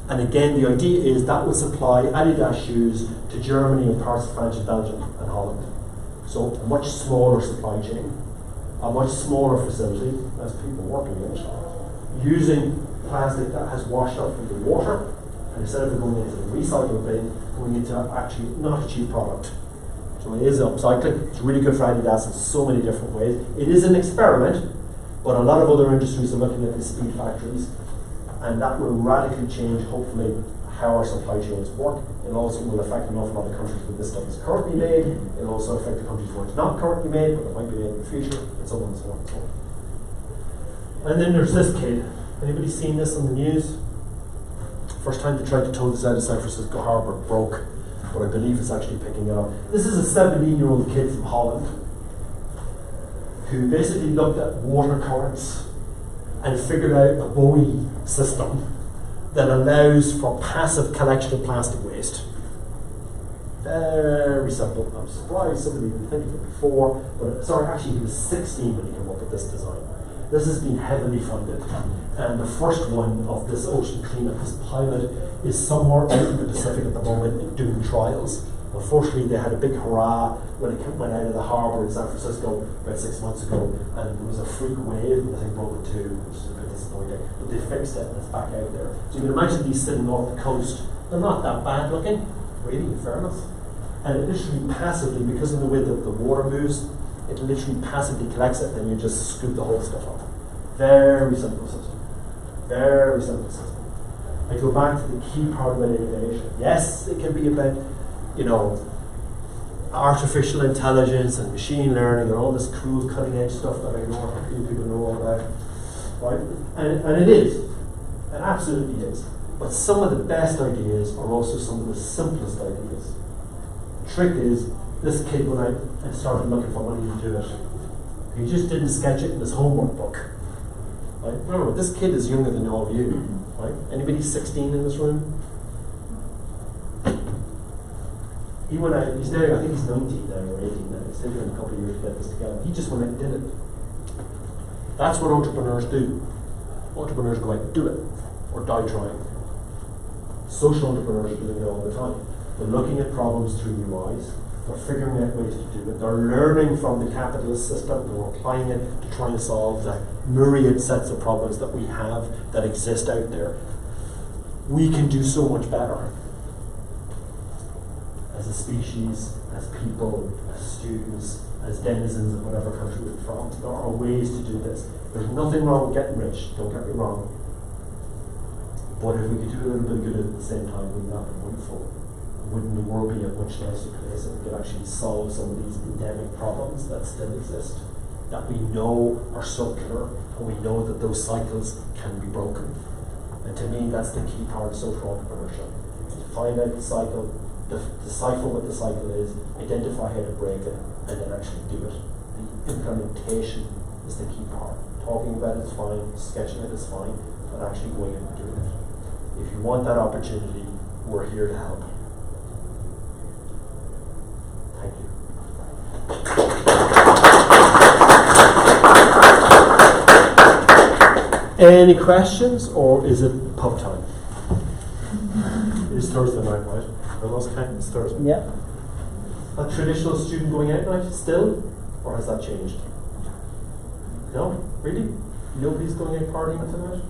And again, the idea is that will supply Adidas shoes to Germany and parts of France and Belgium and Holland. So a much smaller supply chain, a much smaller facility as people working in it, using plastic that has washed up from the water, and instead of it going into the recycle bin, going into actually not a cheap product. So it is upcycling. It's really good for Adidas in so many different ways. It is an experiment, but a lot of other industries are looking at these speed factories, and that will radically change, hopefully, how our supply chains work. It also will affect an awful lot of countries where this stuff is currently made. It will also affect the countries where it's not currently made, but it might be made in the future, and so on and so on and so on. And then there's this kid. Anybody seen this on the news? First time they tried to tow this out of San Francisco Harbour, broke, but I believe it's actually picking up. This is a 17-year-old kid from Holland who basically looked at water currents and figured out a buoy system that allows for passive collection of plastic waste. Very simple. I'm surprised somebody didn't think of it before, but sorry, actually he was 16 when he came up with this design. This has been heavily funded, and the first one of this ocean cleanup, this pilot, is somewhere out in the Pacific at the moment doing trials. Unfortunately, they had a big hurrah when it went out of the harbour in San Francisco about 6 months ago, and there was a freak wave, and I think broke it too, which is a bit disappointing. But they fixed it, and it's back out there. So you can imagine these sitting off the coast. They're not that bad looking, really, in fairness. And it literally passively, because of the way that the water moves, it literally passively collects it, and you just scoop the whole stuff up. Very simple system. Very simple system. I go back to the key part about innovation. Yes, it can be about, artificial intelligence and machine learning and all this cool cutting edge stuff that I know a few people know all about. Right? And it is. It absolutely is. But some of the best ideas are also some of the simplest ideas. The trick is, this kid went out and started looking for money to do it. He just didn't sketch it in his homework book. Right? Remember, this kid is younger than all of you. Right? Anybody 16 in this room? He went out, he's now, I think he's 19 now or 18 now. It's taken him a couple of years to get this together. He just went out and did it. That's what entrepreneurs do. Entrepreneurs go out and do it, or die trying. Social entrepreneurs are doing it all the time. They're looking at problems through new eyes. They're figuring out ways to do it. They're learning from the capitalist system. They're applying it to try and solve the myriad sets of problems that we have that exist out there. We can do so much better as a species, as people, as students, as denizens of whatever country we're from. There are ways to do this. There's nothing wrong with getting rich, don't get me wrong. But if we could do a little bit of good at the same time, wouldn't that be wonderful? Wouldn't the world be a much nicer place if we could actually solve some of these endemic problems that still exist, that we know are circular, and we know that those cycles can be broken? And to me, that's the key part of social entrepreneurship. To find out the cycle, decipher what the cycle is, identify how to break it, and then actually do it. The implementation is the key part. Talking about it is fine, sketching it is fine, but actually going and doing it. If you want that opportunity, we're here to help. Thank you. Any questions, or is it pub time? It is Thursday night, right? I lost count, it's Thursday. Yeah. A traditional student going out night still, or has that changed? No? Really? Nobody's going out partying tonight?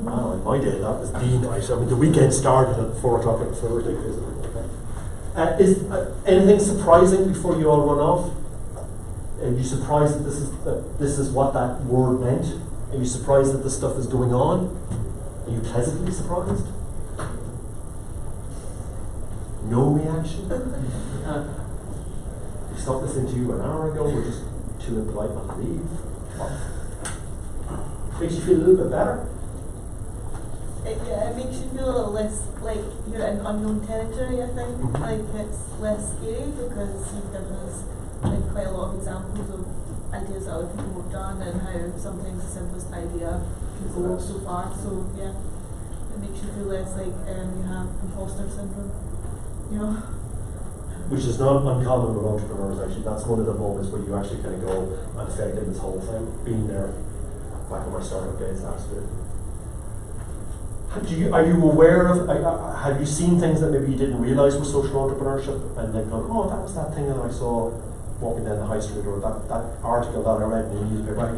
Wow, in my day that was the night. I mean, the weekend started at 4 o'clock on Thursday, isn't it? Is anything surprising before you all run off? Are you surprised that this is what that word meant? Are you surprised that this stuff is going on? Are you pleasantly surprised? No reaction? We stopped listening to you an hour ago, we're just too impolite not to leave. Makes you feel a little bit better? Yeah, it makes you feel a little less like you're in unknown territory, I think. Like it's less scary because you've given us like quite a lot of examples of ideas that other people have done and how sometimes the simplest idea can go so far. So yeah, it makes you feel less like you have imposter syndrome, you know. Which is not uncommon with entrepreneurs actually. That's one of the moments where you actually kind of go, I'm affected this whole thing. Being there back in my startup days, absolutely. Are you aware of, have you seen things that maybe you didn't realise were social entrepreneurship and then gone, oh, that was that thing that I saw walking down the high street, or that article that I read in the newspaper?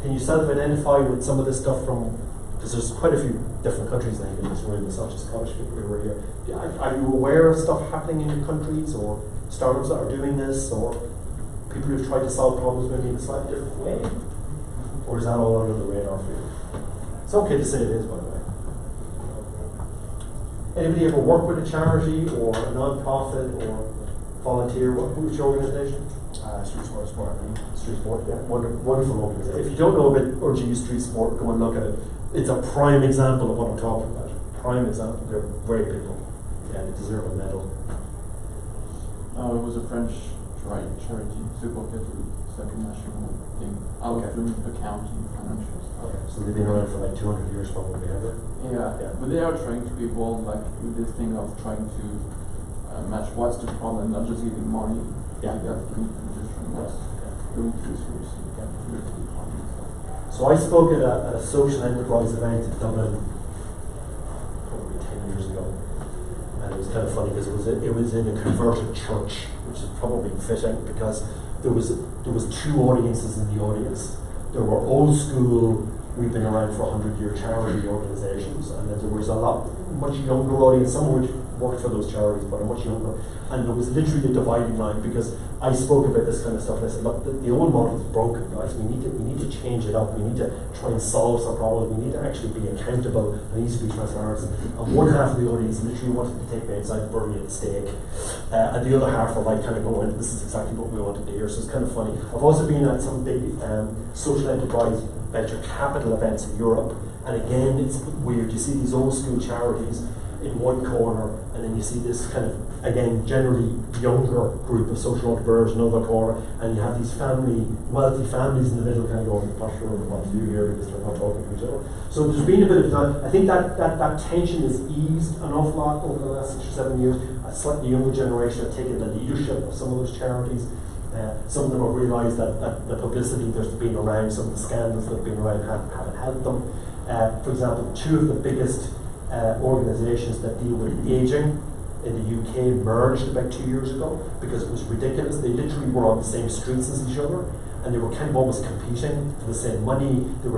Can you self-identify with some of this stuff from, because there's quite a few different countries I think in this room, it's not just Scottish people who are here. Are you aware of stuff happening in your countries, or startups that are doing this, or people who've tried to solve problems maybe in a slightly different way? Or is that all under the radar for you? It's okay to say it is, by the way. Anybody ever work with a charity or a non-profit or volunteer? Who's your organisation? Street Sport. Street Sport, yeah. Wonderful organisation. If you don't know about Urgent Street Sport, go and look at it. It's a prime example of what I'm talking about. Prime example. They're great people. Yeah, they deserve a medal. It was a French charity, Secours Catholique. It's like a national thing. I was doing accounting, financials. Okay, so they've been around for like 200 years probably, have they? Yeah, but they are trying to evolve, like with this thing of trying to match what's the problem, not just giving money. Yeah. You have to different ways. Going to resources, the problem. So I spoke at a social enterprise event in Dublin probably 10 years ago, and it was kind of funny because it was in a converted church, which is probably fitting because there was two audiences in the audience. There were old school, we've been around for 100-year charity organisations, and then there was a much younger audience, some of which worked for those charities, but are much younger. And there was literally a dividing line because I spoke about this kind of stuff and I said, look, the old model is broken, guys. We need to change it up. We need to try and solve some problems. We need to actually be accountable. There needs to be transparency. And one half of the audience literally wanted to take me outside and bury at the stake. And the other half were like kind of going, this is exactly what we wanted to hear. So it's kind of funny. I've also been at some big social enterprise venture capital events in Europe. And again, it's weird. You see these old school charities in one corner, and then you see this kind of, again, generally younger group of social entrepreneurs in another corner, and you have these wealthy families in the middle kind of going, I'm not sure what to do here because they're not talking to each other. So there's been a bit of that. I think that tension has eased an awful lot over the last 6 or 7 years. A slightly younger generation have taken the leadership of some of those charities. Some of them have realised that the publicity that's been around, some of the scandals that have been around haven't helped them. For example, two of the biggest organisations that deal with aging in the UK merged about 2 years ago because it was ridiculous. They literally were on the same streets as each other, and they were kind of almost competing for the same money. They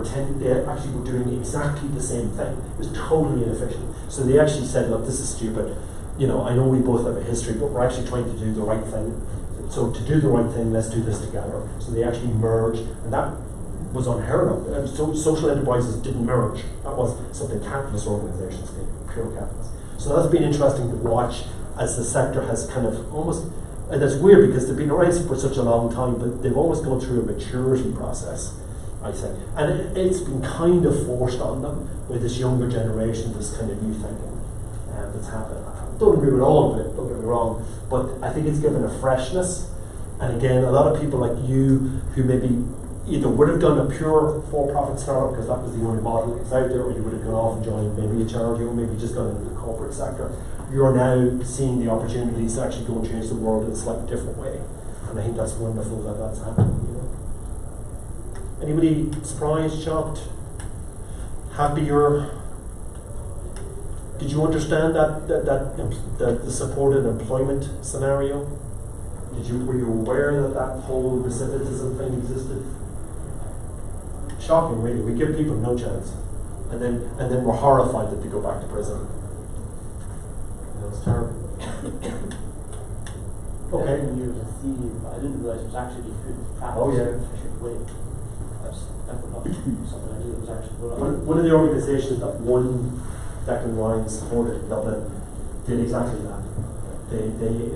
actually were doing exactly the same thing. It was totally inefficient. So they actually said, look, this is stupid. You know, I know we both have a history, but we're actually trying to do the right thing. So to do the right thing, let's do this together. So they actually merged, and that was unheard of. So social enterprises didn't merge. That was something capitalist organisations did, pure capitalists. So that's been interesting to watch as the sector has kind of almost, and that's weird because they've been around for such a long time, but they've almost gone through a maturity process, I think. And it's been kind of forced on them with this younger generation, this kind of new thinking that's happened. I don't agree with all of it, don't get me wrong, but I think it's given a freshness. And again, a lot of people like you who maybe either would have done a pure for-profit startup because that was the only model that was out there, or you would have gone off and joined maybe a charity, or maybe just gone into the corporate sector. You're now seeing the opportunities to actually go and change the world in a slightly different way. And I think that's wonderful that that's happening, you know. Anybody surprised, shocked, happy did you understand the supported employment scenario? Were you aware that whole recidivism thing existed? Shocking, really. We give people no chance, and then we're horrified that they go back to prison. It's terrible. Okay. Years of theory, but I didn't realise it was actually good practice. Oh, yeah. That's definitely not something I knew that was actually going on. One of the organisations that won Declan Ryan supported in Dublin did exactly that. They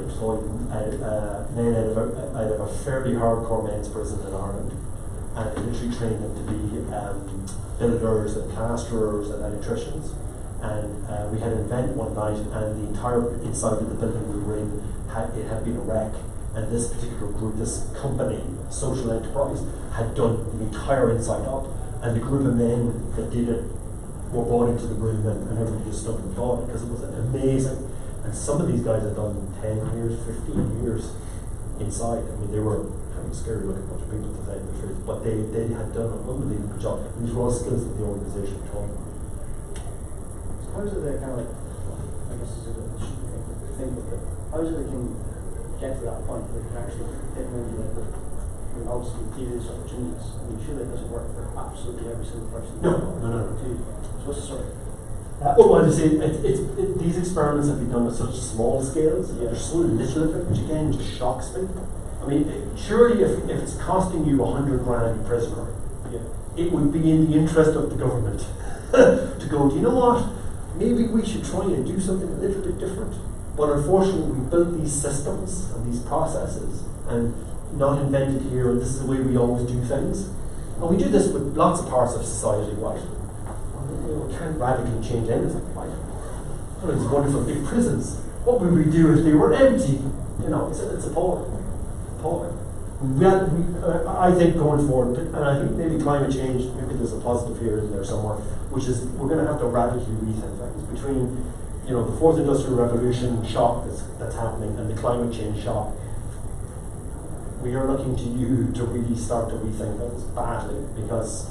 employed men out of a fairly hardcore men's prison in Ireland, and they literally trained them to be builders and plasterers and electricians. And we had an event one night, and the entire inside of the building we were in it had been a wreck. And this particular group, this company, social enterprise, had done the entire inside up. And the group of men that did it were brought into the room, and everybody just stood and thought, because it was amazing. And some of these guys had done 10 years, 15 years inside. I mean, they were kind of scary looking bunch of people, to tell you the truth. But they had done an unbelievable job. And these were all skills that the organisation taught them. So how is it they kind of like, I guess this is a stupid thing, but how is it they can get to that point where they can actually get into like the obviously theories, opportunities? I mean, surely it doesn't work for absolutely every single person. No. So what's the story? Well, I say these experiments have been done at such small scales. Yeah. There's so little of it, which again just shocks me. I mean, surely if it's costing you 100 grand a prisoner, Yeah. it would be in the interest of the government to go, do you know what? Maybe we should try and do something a little bit different. But unfortunately, we built these systems and these processes, and not invented here, and this is the way we always do things. And we do this with lots of parts of society, right? We can't radically change anything, right? Oh, these wonderful big prisons. What would we do if they were empty? You know, it's appalling. Appalling. I think going forward, and I think maybe climate change, maybe there's a positive here in there somewhere, which is we're going to have to radically rethink things between, you know, the fourth industrial revolution shock that's happening and the climate change shock. We are looking to you to really start to rethink things badly, because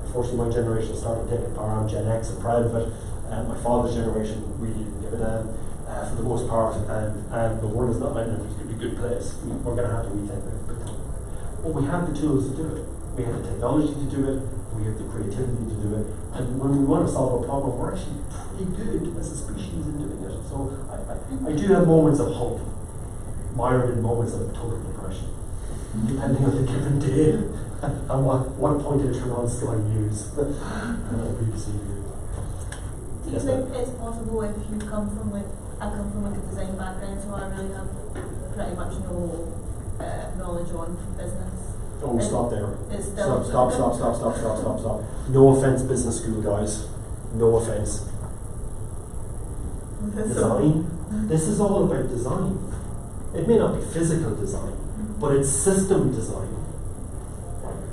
unfortunately my generation started taking power. I'm Gen X, I'm proud of it. My father's generation really didn't give a damn for the most part, and the world is not meant to be a good place. We're going to have to rethink it. But we have the tools to do it. We have the technology to do it. We have the creativity to do it. And when we want to solve a problem, we're actually pretty good as a species in doing it. So I do have moments of hope, mired in moments of total depression, depending on the given day and what point of turn on still I use. BBC. Do you think it's possible if you come from I come from a design background, so I really have pretty much no knowledge on business. Oh, stop there. It's still Stop. No offense, business school guys. No offense. Design. This is all about design. It may not be physical design, but it's system design.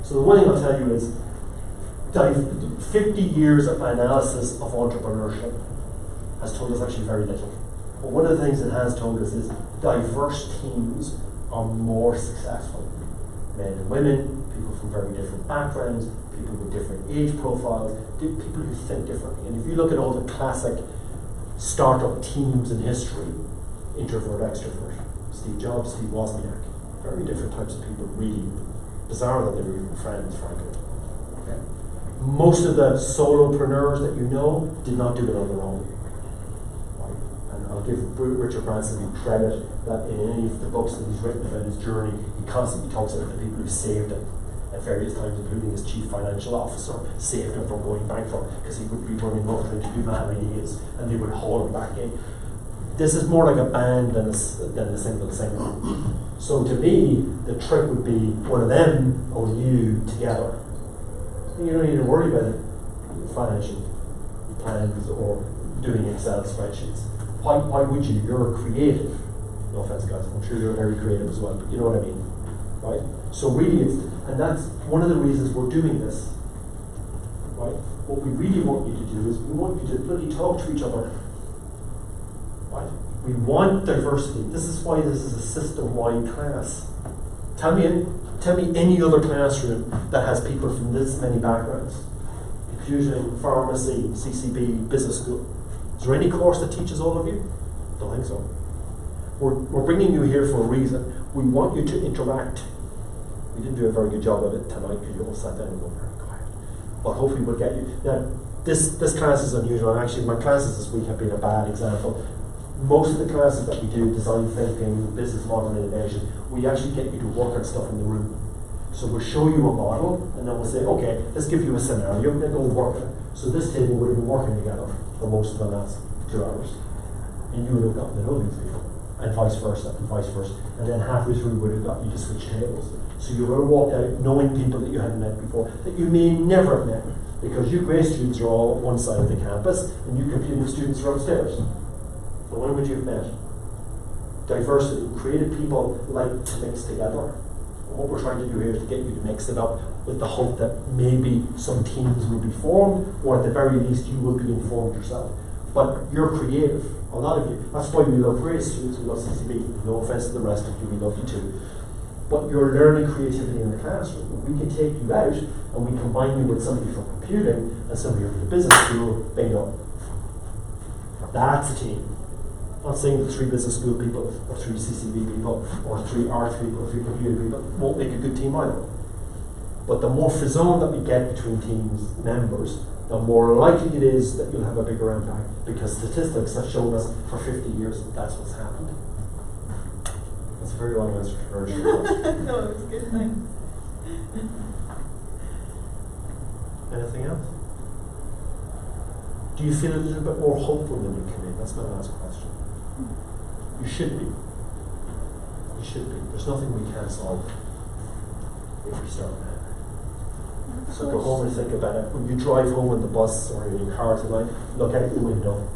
So the one thing I'll tell you is 50 years of analysis of entrepreneurship has told us actually very little. But one of the things it has told us is diverse teams are more successful. Men and women, people from very different backgrounds, people with different age profiles, people who think differently. And if you look at all the classic startup teams in history, introvert, extrovert, Steve Jobs, Steve Wozniak, very different types of people, really bizarre that they were even friends, frankly. Okay. Most of the solopreneurs that you know did not do it on their own. Right. And I'll give Richard Branson credit that in any of the books that he's written about his journey, he constantly talks about the people who saved him at various times, including his chief financial officer, saved him from going bankrupt because he would be running off trying to do mad ideas and they would haul him back in. This is more like a band than a single singer. So to me, the trick would be one of them or you together. You don't need to worry about financial plans or doing Excel spreadsheets. Why would you? You're creative. No offense, guys. I'm sure you're very creative as well, but you know what I mean, right? So really, and that's one of the reasons we're doing this, right? What we really want you to do is we want you to bloody talk to each other. Right? We want diversity. This is why this is a system-wide class. Tell me any other classroom that has people from this many backgrounds. computing, pharmacy, CCB, business school. Is there any course that teaches all of you? Don't think so. We're bringing you here for a reason. We want you to interact. We didn't do a very good job of it tonight because you all sat down and were very quiet. But hopefully we'll get you. Now, this class is unusual, and actually my classes this week have been a bad example. Most of the classes that we do, design thinking, business model innovation, we actually get you to work on stuff in the room. So we'll show you a model, and then we'll say, okay, let's give you a scenario, then go work on it. So this table would have been working together for most of the last 2 hours. And you would have gotten to know these people, and vice versa, and vice versa. And then halfway through we would have got you to switch tables. So you would have walked out knowing people that you hadn't met before, that you may never have met, because you grade students are all on one side of the campus, and you computing students are upstairs. So when would you have met? Diversity, creative people like to mix together. And what we're trying to do here is to get you to mix it up with the hope that maybe some teams will be formed, or at the very least you will be informed yourself. But you're creative, a lot of you. That's why we love grade students, we love CCB. No offense to the rest of you, we love you too. But you're learning creativity in the classroom. We can take you out and we combine you with somebody from computing and somebody from the business school, bingo. That's a team. I'm not saying that 3 business school people, or 3 CCB people, or 3 arts people, or 3 computer people won't make a good team either. But the more frisson that we get between teams members, the more likely it is that you'll have a bigger impact, because statistics have shown us for 50 years that that's what's happened. That's a very long answer to her. No, it was good, thanks. Anything else? Do you feel a little bit more hopeful when you come in? That's my last question. You should be. You should be. There's nothing we can't solve if we start now. So go home and think about it. When you drive home on the bus or in your car tonight, look out the window.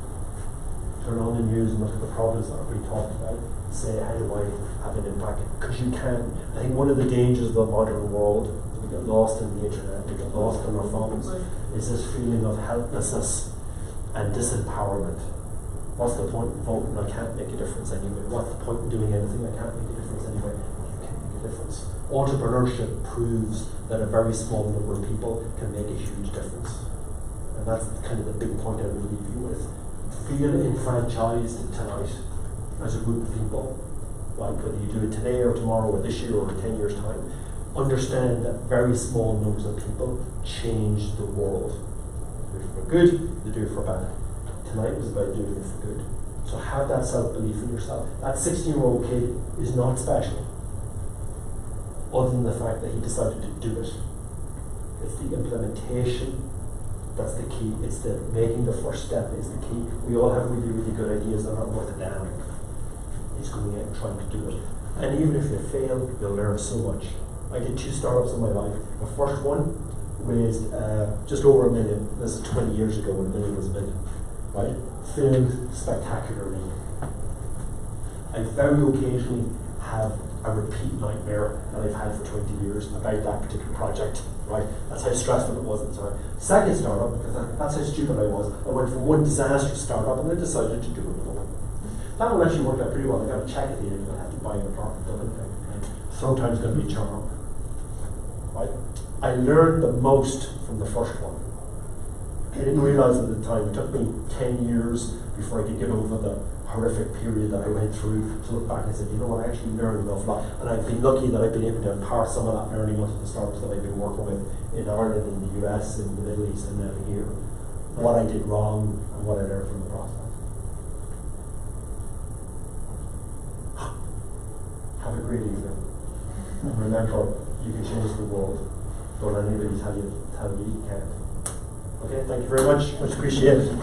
Turn on the news and look at the problems that we talked about. Say, how do I have an impact? Because you can. I think one of the dangers of the modern world, we get lost in the internet, we get lost on our phones, is this feeling of helplessness and disempowerment. What's the point in voting? I can't make a difference anyway. What's the point in doing anything? I can't make a difference anyway. You can make a difference. Entrepreneurship proves that a very small number of people can make a huge difference. And that's kind of the big point I would leave you with. Feel enfranchised tonight as a group of people. Like whether you do it today or tomorrow or this year or in 10 years' time, understand that very small numbers of people change the world. They do it for good, they do it for bad. Tonight was about doing it for good. So have that self-belief in yourself. That 16-year-old kid is not special, other than the fact that he decided to do it. It's the implementation that's the key. It's the making the first step is the key. We all have really, really good ideas that are not worth a damn. It's going out and trying to do it. And even if you fail, you'll learn so much. I did 2 startups in my life. The first one raised just over $1 million. This is 20 years ago when $1 million was $1 million. Right? Failed spectacularly. I very occasionally have a repeat nightmare that I've had for 20 years about that particular project. Right? That's how stressful it was at the time. Second startup, because that's how stupid I was. I went from one disastrous startup and I decided to do another one. That one actually worked out pretty well. I got a check at the end, I had to buy an apartment building thing. Third time's going to be a charm. Right? I learned the most from the first one. I didn't realise at the time. It took me 10 years before I could get over the horrific period that I went through to look back and say, you know what, I actually learned an awful lot. And I've been lucky that I've been able to impart some of that learning onto the startups that I've been working with in Ireland, in the US, in the Middle East, and now here. What I did wrong and what I learned from the process. Have a great evening. And remember, you can change the world. Don't let anybody tell you you can't. Okay, thank you very much. Much appreciated.